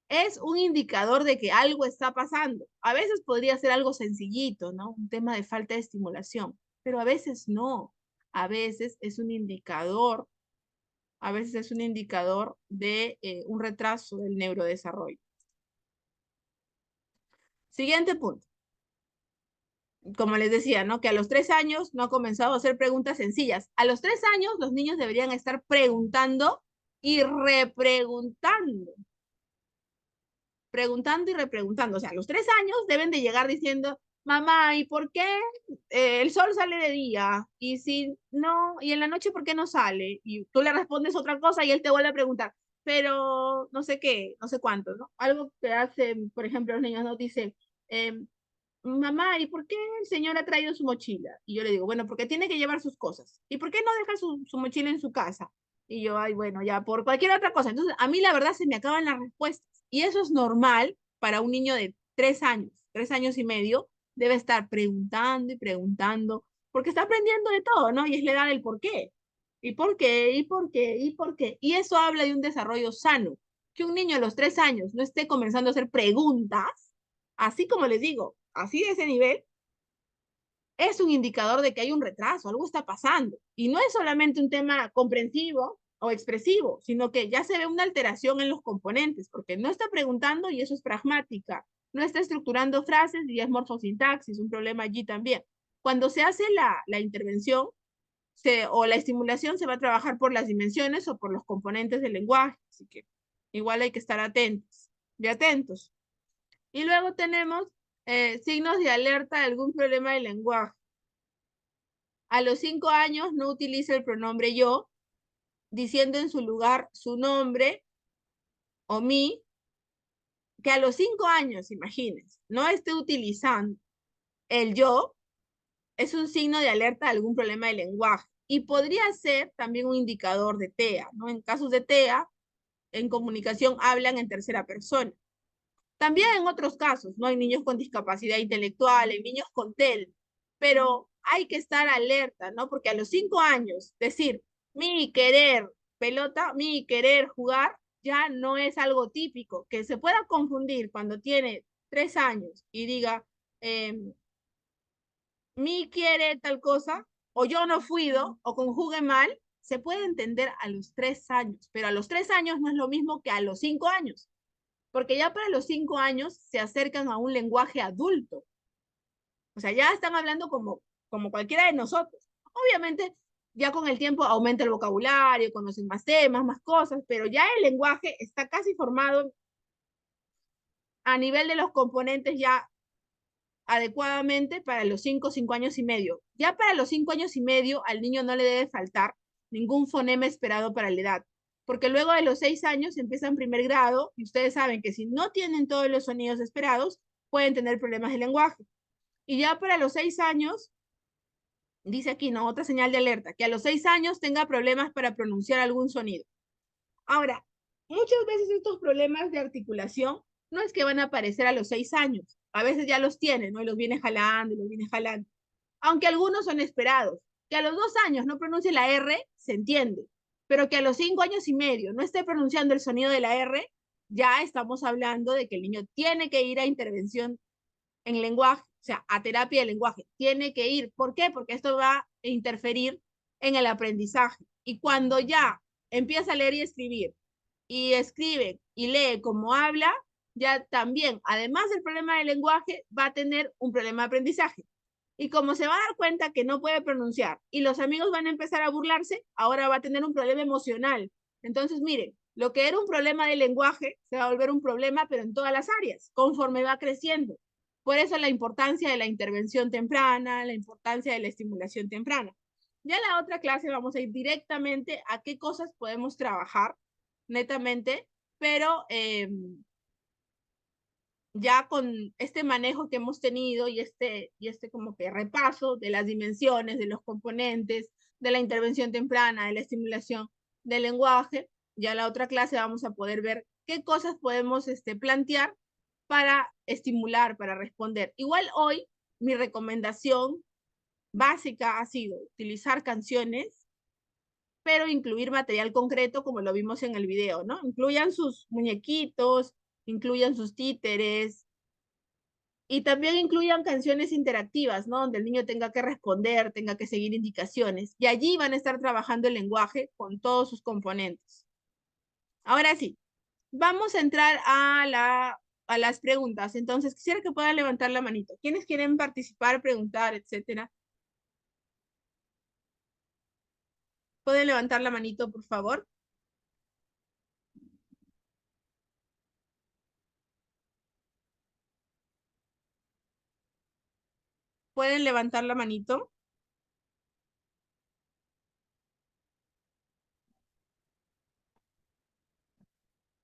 es un indicador de que algo está pasando. A veces podría ser algo sencillito, ¿no? Un tema de falta de estimulación, pero a veces no. A veces es un indicador, de un retraso del neurodesarrollo. Siguiente punto. Como les decía, ¿no? Que a los 3 años no ha comenzado a hacer preguntas sencillas. A los 3 años los niños deberían estar preguntando y repreguntando. Preguntando y repreguntando. O sea, a los 3 años deben de llegar diciendo, mamá, ¿y por qué el sol sale de día? Y si no, y en la noche, ¿por qué no sale? Y tú le respondes otra cosa y él te vuelve a preguntar, pero no sé qué, no sé cuánto, ¿no? Algo que hacen, por ejemplo, los niños nos dicen, mamá, ¿y por qué el señor ha traído su mochila? Y yo le digo, bueno, porque tiene que llevar sus cosas. ¿Y por qué no deja su mochila en su casa? Y yo, ay, bueno, ya por cualquier otra cosa. Entonces, a mí la verdad se me acaban las respuestas. Y eso es normal para un niño de 3 años, 3 años y medio, debe estar preguntando y preguntando, porque está aprendiendo de todo, ¿no? Y es la edad del por qué. ¿Y por qué? ¿Y por qué? ¿Y por qué? Y eso habla de un desarrollo sano. Que un niño a los 3 años no esté comenzando a hacer preguntas, así como les digo, así de ese nivel, es un indicador de que hay un retraso, algo está pasando. Y no es solamente un tema comprensivo o expresivo, sino que ya se ve una alteración en los componentes, porque no está preguntando y eso es pragmática. No está estructurando frases y es morfosintaxis, un problema allí también. Cuando se hace la intervención o la estimulación, se va a trabajar por las dimensiones o por los componentes del lenguaje. Así que igual hay que estar atentos y atentos. Y luego tenemos signos de alerta de algún problema del lenguaje. A los 5 años no utiliza el pronombre yo, diciendo en su lugar su nombre o mi, que a los 5 años, imagínense, no esté utilizando el yo, es un signo de alerta de algún problema de lenguaje. Y podría ser también un indicador de TEA, ¿no? En casos de TEA, en comunicación hablan en tercera persona. También en otros casos, ¿no? Hay niños con discapacidad intelectual, hay niños con TEL, pero hay que estar alerta, ¿no? Porque a los 5 años, decir, mi querer pelota, mi querer jugar, ya no es algo típico. Que se pueda confundir cuando tiene 3 años y diga, mi quiere tal cosa, o yo no fuido, o conjugue mal, se puede entender a los 3 años, pero a los 3 años no es lo mismo que a los 5 años, porque ya para los 5 años se acercan a un lenguaje adulto. O sea, ya están hablando como cualquiera de nosotros. Obviamente, ya con el tiempo aumenta el vocabulario, conocen más temas, más cosas, pero ya el lenguaje está casi formado a nivel de los componentes ya adecuadamente para los 5 años y medio. Ya para los 5 años y medio al niño no le debe faltar ningún fonema esperado para la edad, porque luego de los 6 años empieza en primer grado y ustedes saben que si no tienen todos los sonidos esperados, pueden tener problemas de lenguaje. Y ya para los 6 años, dice aquí, ¿no? Otra señal de alerta, que a los 6 años tenga problemas para pronunciar algún sonido. Ahora, muchas veces estos problemas de articulación no es que van a aparecer a los 6 años, a veces ya los tienen, ¿no? Y los viene jalando y los viene jalando. Aunque algunos son esperados. Que a los 2 años no pronuncie la R, se entiende. Pero que a los 5 años y medio no esté pronunciando el sonido de la R, ya estamos hablando de que el niño tiene que ir a intervención en lenguaje, o sea, a terapia de lenguaje. Tiene que ir. ¿Por qué? Porque esto va a interferir en el aprendizaje. Y cuando ya empieza a leer y escribir, y escribe y lee como habla, ya también, además del problema del lenguaje, va a tener un problema de aprendizaje. Y como se va a dar cuenta que no puede pronunciar y los amigos van a empezar a burlarse, ahora va a tener un problema emocional. Entonces, miren, lo que era un problema de lenguaje se va a volver un problema, pero en todas las áreas, conforme va creciendo. Por eso la importancia de la intervención temprana, la importancia de la estimulación temprana. Ya en la otra clase vamos a ir directamente a qué cosas podemos trabajar netamente, pero ya con este manejo que hemos tenido y este como que repaso de las dimensiones, de los componentes, de la intervención temprana, de la estimulación del lenguaje, ya en la otra clase vamos a poder ver qué cosas podemos plantear para estimular, para responder. Igual hoy mi recomendación básica ha sido utilizar canciones, pero incluir material concreto como lo vimos en el video, ¿no? Incluyan sus muñequitos, incluyan sus títeres, y también incluyan canciones interactivas, ¿no? Donde el niño tenga que responder, tenga que seguir indicaciones. Y allí van a estar trabajando el lenguaje con todos sus componentes. Ahora sí, vamos a entrar a las preguntas. Entonces, quisiera que puedan levantar la manito. ¿Quiénes quieren participar, preguntar, etcétera? ¿Pueden levantar la manito, por favor? ¿Pueden levantar la manito?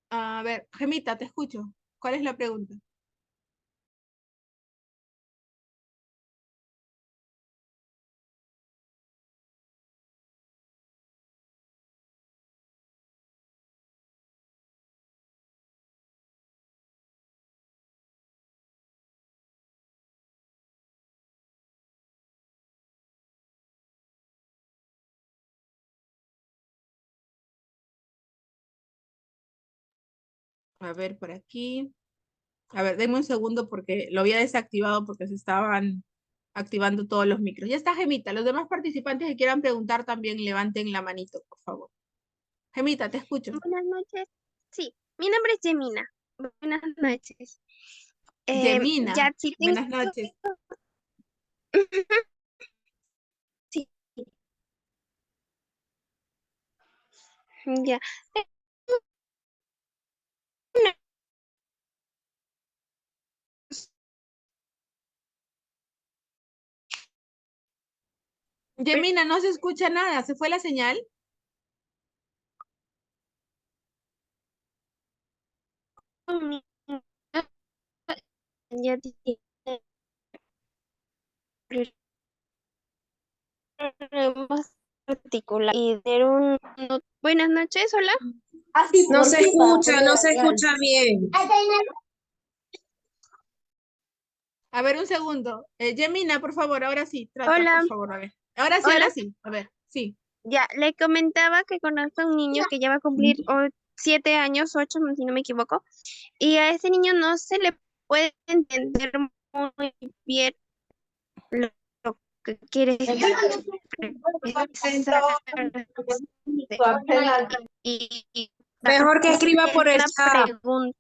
A ver, Gemita, te escucho. ¿Cuál es la pregunta? A ver, por aquí. A ver, denme un segundo porque lo había desactivado porque se estaban activando todos los micros. Ya está, Gemita. Los demás participantes que quieran preguntar también levanten la manito, por favor. Gemita, te escucho. Buenas noches. Sí, mi nombre es Gemina. Buenas noches. Gemina, Ya, sí tengo. buenas noches. Sí, ya. Gemina, no se escucha nada. ¿Se fue la señal? Ya tiene problemas particulares y de un... Buenas noches, hola. No se escucha bien. A ver, un segundo. Gemina, por favor, ahora sí. Trata, Hola. por favor, a ver. Ahora sí, Hola. ahora sí. A ver, sí. Ya, le comentaba que conozco a un niño que ya va a cumplir 7 años, 8, si no me equivoco, y a ese niño no se le puede entender muy bien lo que quiere expresar. Y Mejor que escriba por el una chat. pregunta.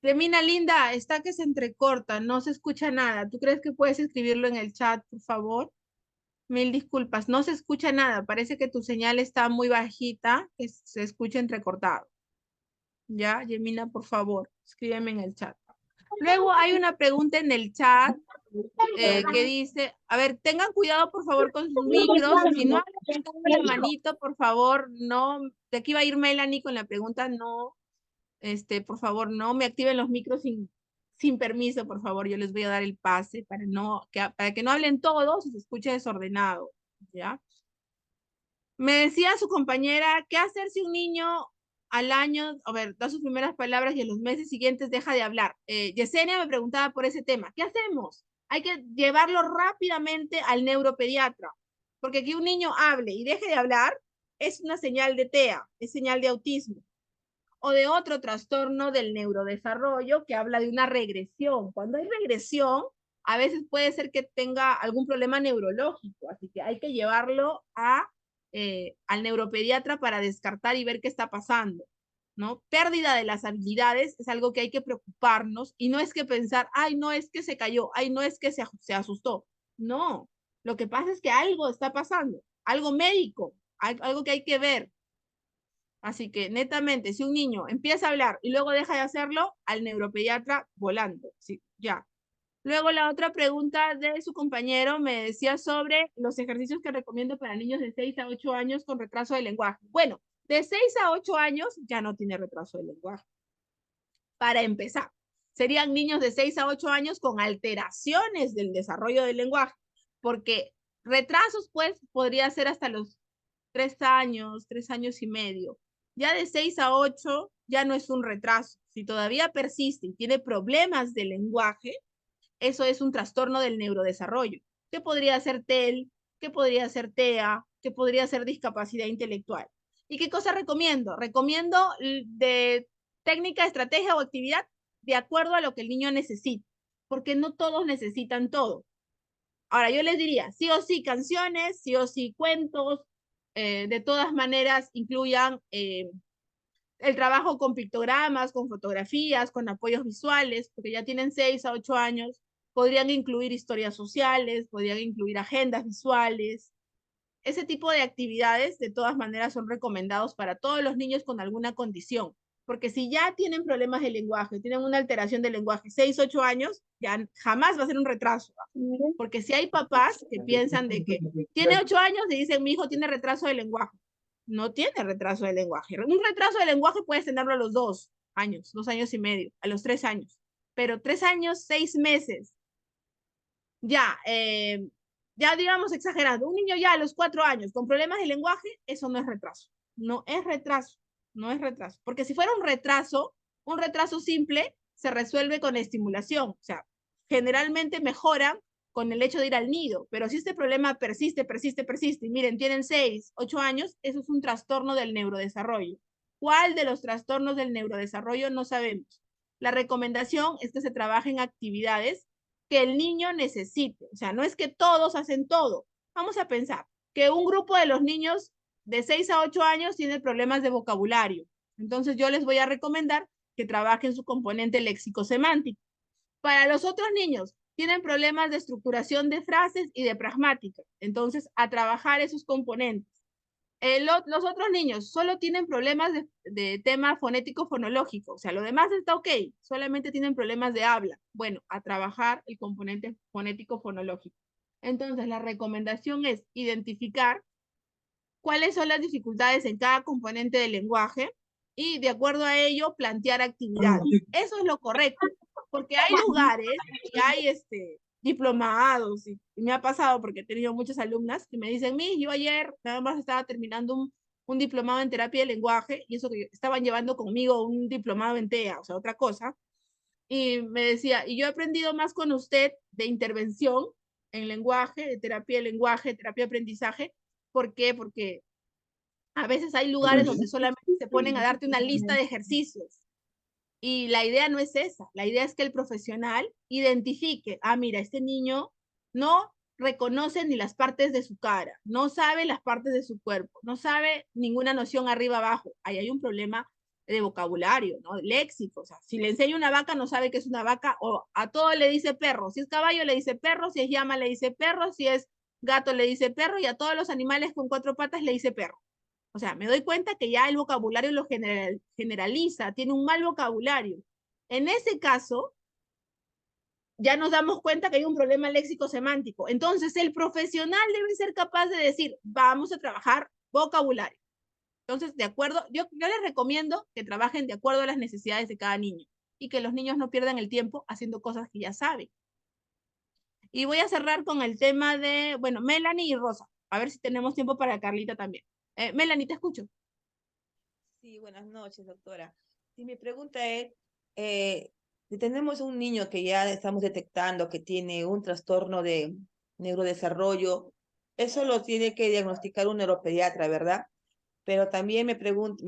Gemina, linda, está que se entrecorta, no se escucha nada. ¿Tú crees que puedes escribirlo en el chat, por favor? Mil disculpas, no se escucha nada. Parece que tu señal está muy bajita, que se escucha entrecortado. Ya, Gemina, por favor, escríbeme en el chat. Luego hay una pregunta en el chat que dice, a ver, tengan cuidado por favor con sus micros, si no levantan la manito, por favor, no, de aquí va a ir Melanie con la pregunta, no, por favor, no me activen los micros sin permiso, por favor, yo les voy a dar el pase para que no hablen todos y se escuche desordenado, ¿ya? Me decía su compañera, ¿qué hacer si un niño al año, a ver, da sus primeras palabras y en los meses siguientes deja de hablar? Yesenia me preguntaba por ese tema. ¿Qué hacemos? Hay que llevarlo rápidamente al neuropediatra, porque que un niño hable y deje de hablar es una señal de TEA, es señal de autismo, o de otro trastorno del neurodesarrollo que habla de una regresión. Cuando hay regresión, a veces puede ser que tenga algún problema neurológico, así que hay que llevarlo al neuropediatra para descartar y ver qué está pasando, ¿no? Pérdida de las habilidades es algo que hay que preocuparnos y no es que pensar, ay, no es que se cayó, ay, no es que se asustó. No, lo que pasa es que algo está pasando, algo médico, algo que hay que ver. Así que netamente, si un niño empieza a hablar y luego deja de hacerlo, al neuropediatra volando, sí, ya. Luego la otra pregunta de su compañero me decía sobre los ejercicios que recomiendo para niños de 6 a 8 años con retraso de lenguaje. Bueno, de 6 a 8 años ya no tiene retraso de lenguaje. Para empezar, serían niños de 6 a 8 años con alteraciones del desarrollo del lenguaje, porque retrasos pues podría ser hasta los 3 años, 3 años y medio. Ya de 6 a 8 ya no es un retraso. Si todavía persiste y tiene problemas de lenguaje, eso es un trastorno del neurodesarrollo. ¿Qué podría ser TEL? ¿Qué podría ser TEA? ¿Qué podría ser discapacidad intelectual? ¿Y qué cosa recomiendo? Recomiendo de técnica, estrategia o actividad de acuerdo a lo que el niño necesita, porque no todos necesitan todo. Ahora, yo les diría, sí o sí canciones, sí o sí cuentos, de todas maneras incluyan el trabajo con pictogramas, con fotografías, con apoyos visuales, porque ya tienen 6 a 8 años, podrían incluir historias sociales, podrían incluir agendas visuales. Ese tipo de actividades, de todas maneras, son recomendados para todos los niños con alguna condición, porque si ya tienen problemas de lenguaje, tienen una alteración del lenguaje, 6, 8 años, ya jamás va a ser un retraso, porque si hay papás que piensan de que tiene 8 años y dicen, mi hijo tiene retraso de lenguaje, no tiene retraso de lenguaje. Un retraso de lenguaje puedes tenerlo a los 2 años, 2 años y medio, a los 3 años. Pero 3 años, 6 meses. Ya, ya digamos exagerando, un niño ya a los 4 años con problemas de lenguaje, eso no es retraso. No es retraso, no es retraso. Porque si fuera un retraso simple se resuelve con estimulación. O sea, generalmente mejoran con el hecho de ir al nido, pero si este problema persiste, y miren, tienen 6, 8 años, eso es un trastorno del neurodesarrollo. ¿Cuál de los trastornos del neurodesarrollo? No sabemos. La recomendación es que se trabajen actividades que el niño necesite. O sea, no es que todos hacen todo. Vamos a pensar que un grupo de los niños de 6 a 8 años tiene problemas de vocabulario. Entonces yo les voy a recomendar que trabajen su componente léxico-semántico. Para los otros niños, tienen problemas de estructuración de frases y de pragmática. Entonces, a trabajar esos componentes. Los otros niños solo tienen problemas de tema fonético-fonológico, o sea, lo demás está ok, solamente tienen problemas de habla. Bueno, a trabajar el componente fonético-fonológico. Entonces, la recomendación es identificar cuáles son las dificultades en cada componente del lenguaje y de acuerdo a ello plantear actividades. Eso es lo correcto, porque hay lugares y hay diplomados, y me ha pasado porque he tenido muchas alumnas que me dicen, yo ayer nada más estaba terminando un diplomado en terapia de lenguaje y eso que estaban llevando conmigo un diplomado en TEA, o sea, otra cosa, y me decía, y yo he aprendido más con usted de intervención en lenguaje, de terapia de lenguaje, terapia de aprendizaje. ¿Por qué? Porque a veces hay lugares donde solamente se ponen a darte una lista de ejercicios. Y la idea no es esa. La idea es que el profesional identifique, mira, este niño no reconoce ni las partes de su cara, no sabe las partes de su cuerpo, no sabe ninguna noción arriba abajo. Ahí hay un problema de vocabulario, ¿no? Léxico. O sea, si le enseña una vaca, no sabe que es una vaca, o a todo le dice perro. Si es caballo, le dice perro, si es llama, le dice perro, si es gato, le dice perro, y a todos los animales con 4 patas le dice perro. O sea, me doy cuenta que ya el vocabulario lo generaliza, tiene un mal vocabulario. En ese caso, ya nos damos cuenta que hay un problema léxico-semántico. Entonces, el profesional debe ser capaz de decir, vamos a trabajar vocabulario. Entonces, de acuerdo, yo les recomiendo que trabajen de acuerdo a las necesidades de cada niño y que los niños no pierdan el tiempo haciendo cosas que ya saben. Y voy a cerrar con el tema de, bueno, Melanie y Rosa. A ver si tenemos tiempo para Carlita también. Melanie, te escucho. Sí, buenas noches, doctora. Sí, mi pregunta es, si tenemos un niño que ya estamos detectando que tiene un trastorno de neurodesarrollo, eso lo tiene que diagnosticar un neuropediatra, ¿verdad? Pero también mi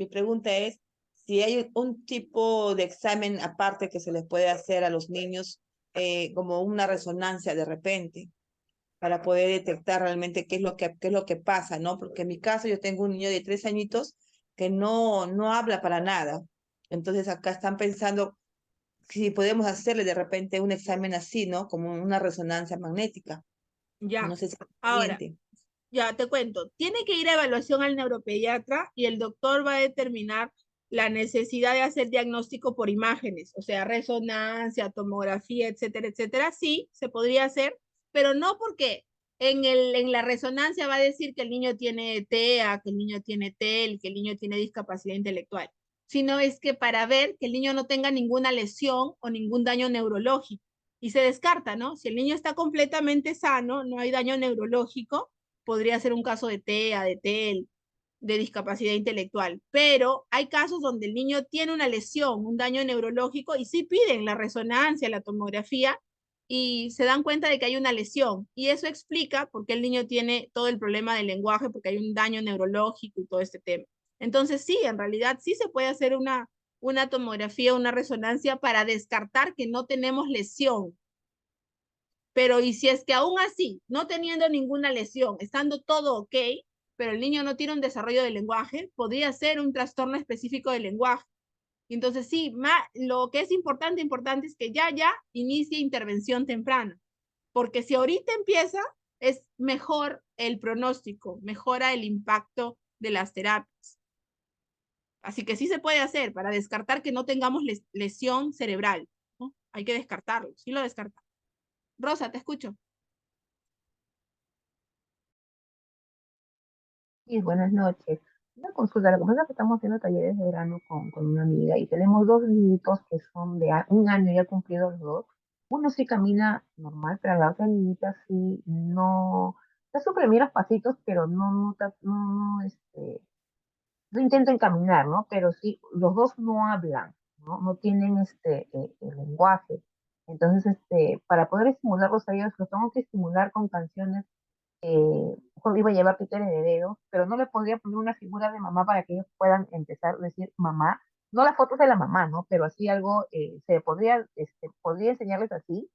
pregunta es si hay un tipo de examen aparte que se les puede hacer a los niños, como una resonancia de repente, para poder detectar realmente qué es lo que pasa, ¿no? Porque en mi caso yo tengo un niño de 3 añitos que no habla para nada. Entonces acá están pensando si podemos hacerle de repente un examen así, ¿no? Como una resonancia magnética. Ya. No sé si es Ahora, conveniente. ya te cuento, tiene que ir a evaluación al neuropediatra y el doctor va a determinar la necesidad de hacer diagnóstico por imágenes, o sea, resonancia, tomografía, etcétera, etcétera. Sí, se podría hacer, pero no porque en la resonancia va a decir que el niño tiene TEA, que el niño tiene TEL, que el niño tiene discapacidad intelectual, sino es que para ver que el niño no tenga ninguna lesión o ningún daño neurológico. Y se descarta, ¿no? Si el niño está completamente sano, no hay daño neurológico, podría ser un caso de TEA, de TEL, de discapacidad intelectual, pero hay casos donde el niño tiene una lesión, un daño neurológico y sí piden la resonancia, la tomografía y se dan cuenta de que hay una lesión y eso explica por qué el niño tiene todo el problema del lenguaje, porque hay un daño neurológico y todo este tema. Entonces sí, en realidad sí se puede hacer una tomografía, una resonancia para descartar que no tenemos lesión. Pero y si es que aún así, no teniendo ninguna lesión, estando todo ok, pero el niño no tiene un desarrollo del lenguaje, podría ser un trastorno específico del lenguaje. Entonces sí, lo que es importante es que ya inicie intervención temprana, porque si ahorita empieza, es mejor el pronóstico, mejora el impacto de las terapias. Así que sí se puede hacer para descartar que no tengamos lesión cerebral, ¿no? Hay que descartarlo, sí lo descartamos. Rosa, te escucho. Sí, buenas noches. Una consulta, lo que pasa es que estamos haciendo talleres de verano con una amiga y tenemos dos niñitos que son de 1 año, ya cumplidos los dos. Uno sí camina normal, pero la otra niñita sí no, da sus primeros pasitos, pero no intentan caminar, ¿no? Pero sí, los dos no hablan, ¿no? No tienen el lenguaje. Entonces, para poder estimularlos a ellos, los tengo que estimular con canciones. Mejor iba a llevar títeres de dedos, pero no le podría poner una figura de mamá para que ellos puedan empezar a decir mamá. No las fotos de la mamá, ¿no? Pero así algo, podría enseñarles así.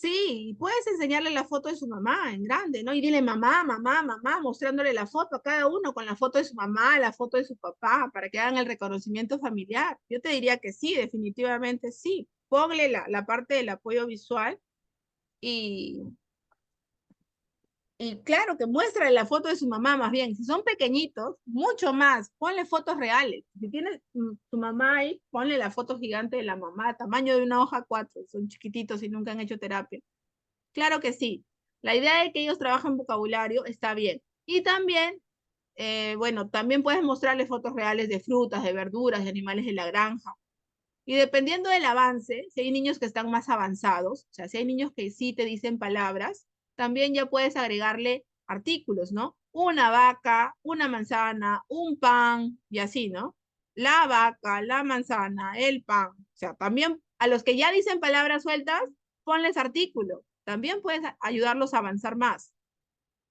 Sí, puedes enseñarle la foto de su mamá en grande, ¿no? Y dile mamá, mamá, mamá, mostrándole la foto a cada uno con la foto de su mamá, la foto de su papá, para que hagan el reconocimiento familiar. Yo te diría que sí, definitivamente sí. Ponle la parte del apoyo visual y, y claro, que muéstrale la foto de su mamá más bien. Si son pequeñitos, mucho más, ponle fotos reales. Si tienes tu mamá ahí, ponle la foto gigante de la mamá, tamaño de una hoja 4, son chiquititos y nunca han hecho terapia. Claro que sí. La idea de que ellos trabajen vocabulario está bien. Y también, bueno, también puedes mostrarles fotos reales de frutas, de verduras, de animales de la granja. Y dependiendo del avance, si hay niños que están más avanzados, o sea, si hay niños que sí te dicen palabras, también ya puedes agregarle artículos, ¿no? Una vaca, una manzana, un pan y así, ¿no? La vaca, la manzana, el pan. O sea, también a los que ya dicen palabras sueltas, ponles artículo. También puedes ayudarlos a avanzar más.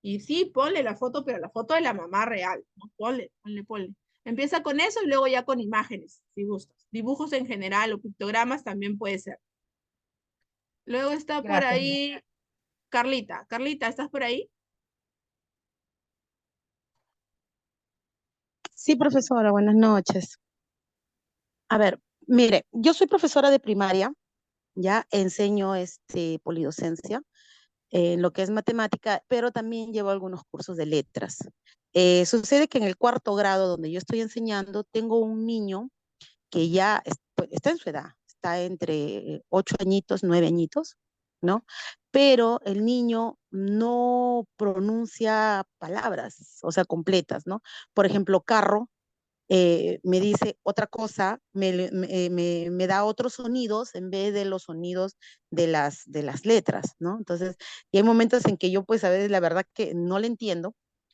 Y sí, ponle la foto, pero la foto de la mamá real, ¿no? Ponle, ponle, ponle. Empieza con eso y luego ya con imágenes, si gustas. Dibujos en general o pictogramas también puede ser. Luego está por Gracias. ahí Carlita. Carlita, ¿estás por ahí? Sí, profesora, buenas noches. A ver, mire, yo soy profesora de primaria, ya enseño polidocencia en lo que es matemática, pero también llevo algunos cursos de letras. Sucede que en el 4º grado donde yo estoy enseñando, tengo un niño que ya pues, está en su edad, está entre 8 añitos, 9 añitos, ¿no? Pero el niño no pronuncia palabras, o sea, completas, ¿no? Por ejemplo, carro, me dice otra cosa, me da otros sonidos en vez de los sonidos de las letras, ¿no? Entonces, y hay momentos en que yo pues a veces la verdad que no le entiendo,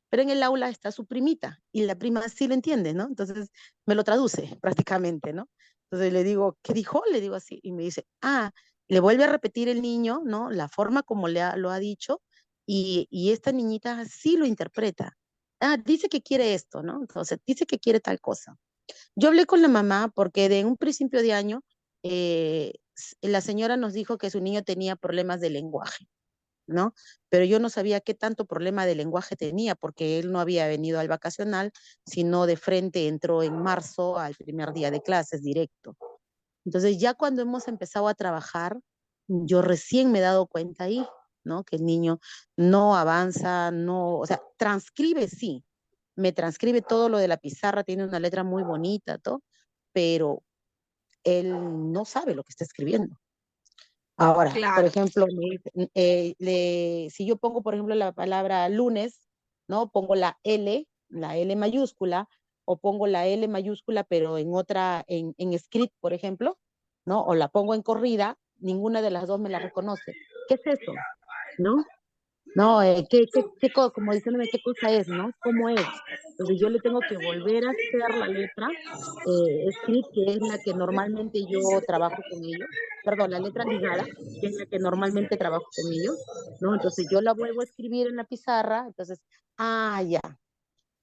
pero en el aula está su primita y la prima sí le entiende, ¿no? Entonces me lo traduce prácticamente, ¿no? Entonces le digo, ¿qué dijo? Le digo así y me dice, le vuelve a repetir el niño, ¿no? La forma como lo ha dicho y esta niñita sí lo interpreta. Dice que quiere esto, ¿no? Entonces, dice que quiere tal cosa. Yo hablé con la mamá porque de un principio de año la señora nos dijo que su niño tenía problemas de lenguaje, ¿no? Pero yo no sabía qué tanto problema de lenguaje tenía porque él no había venido al vacacional, sino de frente entró en marzo al primer día de clases directo. Entonces, ya cuando hemos empezado a trabajar, yo recién me he dado cuenta ahí, ¿no? Que el niño no avanza, no, o sea, transcribe sí, me transcribe todo lo de la pizarra, tiene una letra muy bonita, todo, pero él no sabe lo que está escribiendo. Ahora, por Claro. ejemplo, si yo pongo, por ejemplo, la palabra lunes, ¿no? Pongo la L mayúscula, o pongo la L mayúscula, pero en otra, en script, por ejemplo, ¿no? O la pongo en corrida, ninguna de las dos me la reconoce. ¿Qué es eso? ¿No? No, como diciéndome qué cosa es, ¿no? ¿Cómo es? Entonces yo le tengo que volver a hacer la letra script, que es la que normalmente yo trabajo con ellos, perdón, la letra ligada, que es la que normalmente trabajo con ellos, ¿no? Entonces yo la vuelvo a escribir en la pizarra, entonces, ya.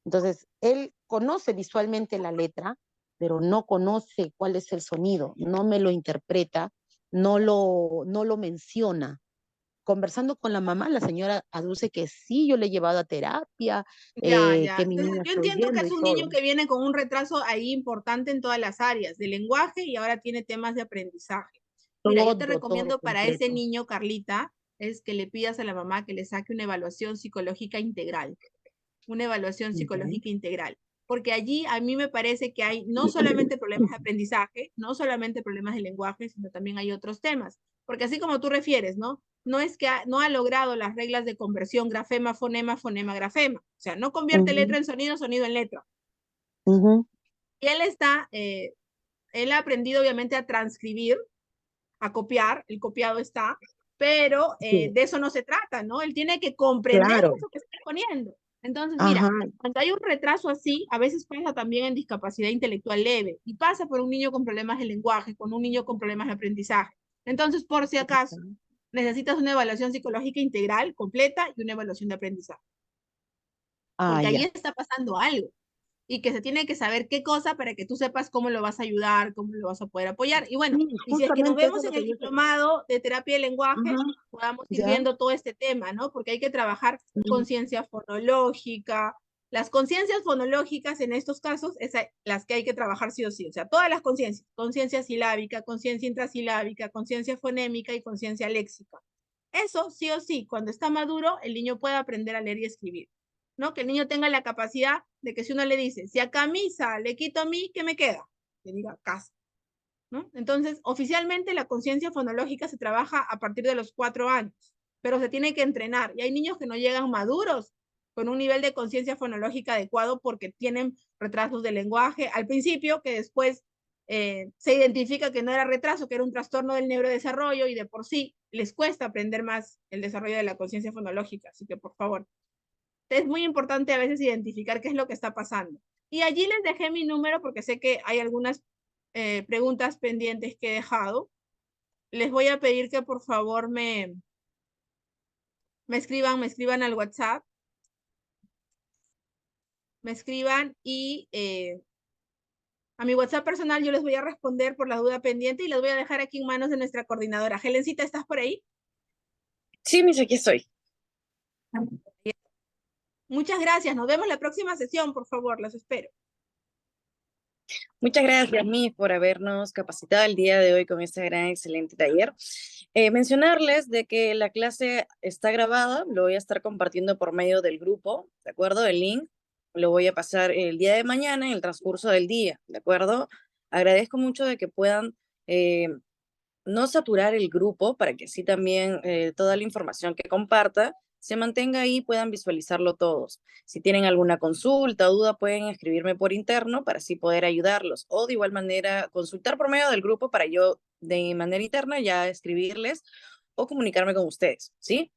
Entonces, él conoce visualmente la letra, pero no conoce cuál es el sonido, no me lo interpreta, no lo menciona. Conversando con la mamá, la señora aduce que sí, yo le he llevado a terapia, Ya, ya. que mi Entonces, niña yo está entiendo que oyendo es y un todo. niño que viene con un retraso ahí importante en todas las áreas de lenguaje y ahora tiene temas de aprendizaje. Mira, yo te Todo recomiendo para ese completo. niño, Carlita, es que le pidas a la mamá que le saque una evaluación psicológica integral. Una evaluación Ya. psicológica integral. Porque allí a mí me parece que hay no solamente problemas de aprendizaje, no solamente problemas de lenguaje, sino también hay otros temas. Porque así como tú refieres, ¿no? No es que no ha logrado las reglas de conversión grafema, fonema, fonema, grafema. O sea, no convierte letra en sonido, sonido en letra. Y él ha aprendido obviamente a transcribir, a copiar, el copiado está, pero Sí, de eso no se trata, ¿no? Él tiene que comprender claro. eso que está poniendo. Entonces, Ajá, mira, cuando hay un retraso así, a veces pasa también en discapacidad intelectual leve y pasa por un niño con problemas de lenguaje, con un niño con problemas de aprendizaje. Entonces, por si acaso, necesitas una evaluación psicológica integral, completa y una evaluación de aprendizaje. Porque allí ya. está pasando algo. y que se tiene que saber qué cosa para que tú sepas cómo lo vas a ayudar, cómo lo vas a poder apoyar. Y bueno, Sí, y si es que nos justamente eso vemos es lo en que el yo... diplomado de terapia de lenguaje, Ajá, podamos ir ya. viendo todo este tema, ¿no? Porque hay que trabajar conciencia fonológica. Las conciencias fonológicas en estos casos es las que hay que trabajar sí o sí. O sea, todas las conciencias, conciencia silábica, conciencia intrasilábica, conciencia fonémica y conciencia léxica. Eso sí o sí, cuando está maduro, el niño puede aprender a leer y escribir, ¿no? Que el niño tenga la capacidad de que si uno le dice, si a camisa le quito a mí, ¿qué me queda? Que diga casa, ¿no? Entonces, oficialmente la conciencia fonológica se trabaja a partir de los 4 años, pero se tiene que entrenar. Y hay niños que no llegan maduros con un nivel de conciencia fonológica adecuado porque tienen retrasos de lenguaje al principio, que después se identifica que no era retraso, que era un trastorno del neurodesarrollo y de por sí les cuesta aprender más el desarrollo de la conciencia fonológica. Así que, por favor, es muy importante a veces identificar qué es lo que está pasando. Y allí les dejé mi número porque sé que hay algunas preguntas pendientes que he dejado. Les voy a pedir que por favor me escriban al WhatsApp. Me escriban y a mi WhatsApp personal yo les voy a responder por la duda pendiente y les voy a dejar aquí en manos de nuestra coordinadora. Helencita, ¿estás por ahí? Sí, Miss, aquí estoy. Muchas gracias. Nos vemos la próxima sesión, por favor. Los espero. Muchas gracias, Miss, por habernos capacitado el día de hoy con este gran, excelente taller. Mencionarles de que la clase está grabada, lo voy a estar compartiendo por medio del grupo, ¿de acuerdo? El link lo voy a pasar el día de mañana en el transcurso del día, ¿de acuerdo? Agradezco mucho de que puedan no saturar el grupo para que así también toda la información que comparta se mantenga ahí y puedan visualizarlo todos. Si tienen alguna consulta o duda, pueden escribirme por interno para así poder ayudarlos. O de igual manera, consultar por medio del grupo para yo de manera interna ya escribirles o comunicarme con ustedes, ¿sí?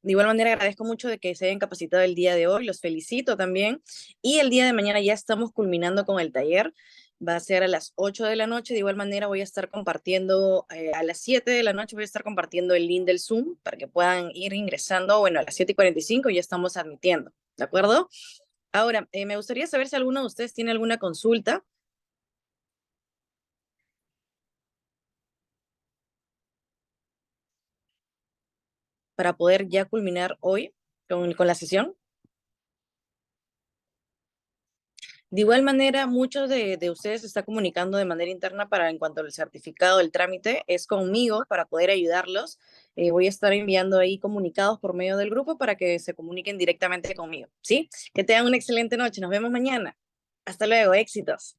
De igual manera, agradezco mucho de que se hayan capacitado el día de hoy, los felicito también. Y el día de mañana ya estamos culminando con el taller. Va a ser a las 8 de la noche. De igual manera, voy a estar compartiendo a las 7 de la noche, voy a estar compartiendo el link del Zoom para que puedan ir ingresando. Bueno, a las 7:45 ya estamos admitiendo, ¿de acuerdo? Ahora, me gustaría saber si alguno de ustedes tiene alguna consulta. Para poder ya culminar hoy con la sesión. De igual manera, muchos de ustedes se están comunicando de manera interna para en cuanto al certificado del trámite, es conmigo para poder ayudarlos. Voy a estar enviando ahí comunicados por medio del grupo para que se comuniquen directamente conmigo, ¿sí? Que tengan una excelente noche. Nos vemos mañana. Hasta luego. Éxitos.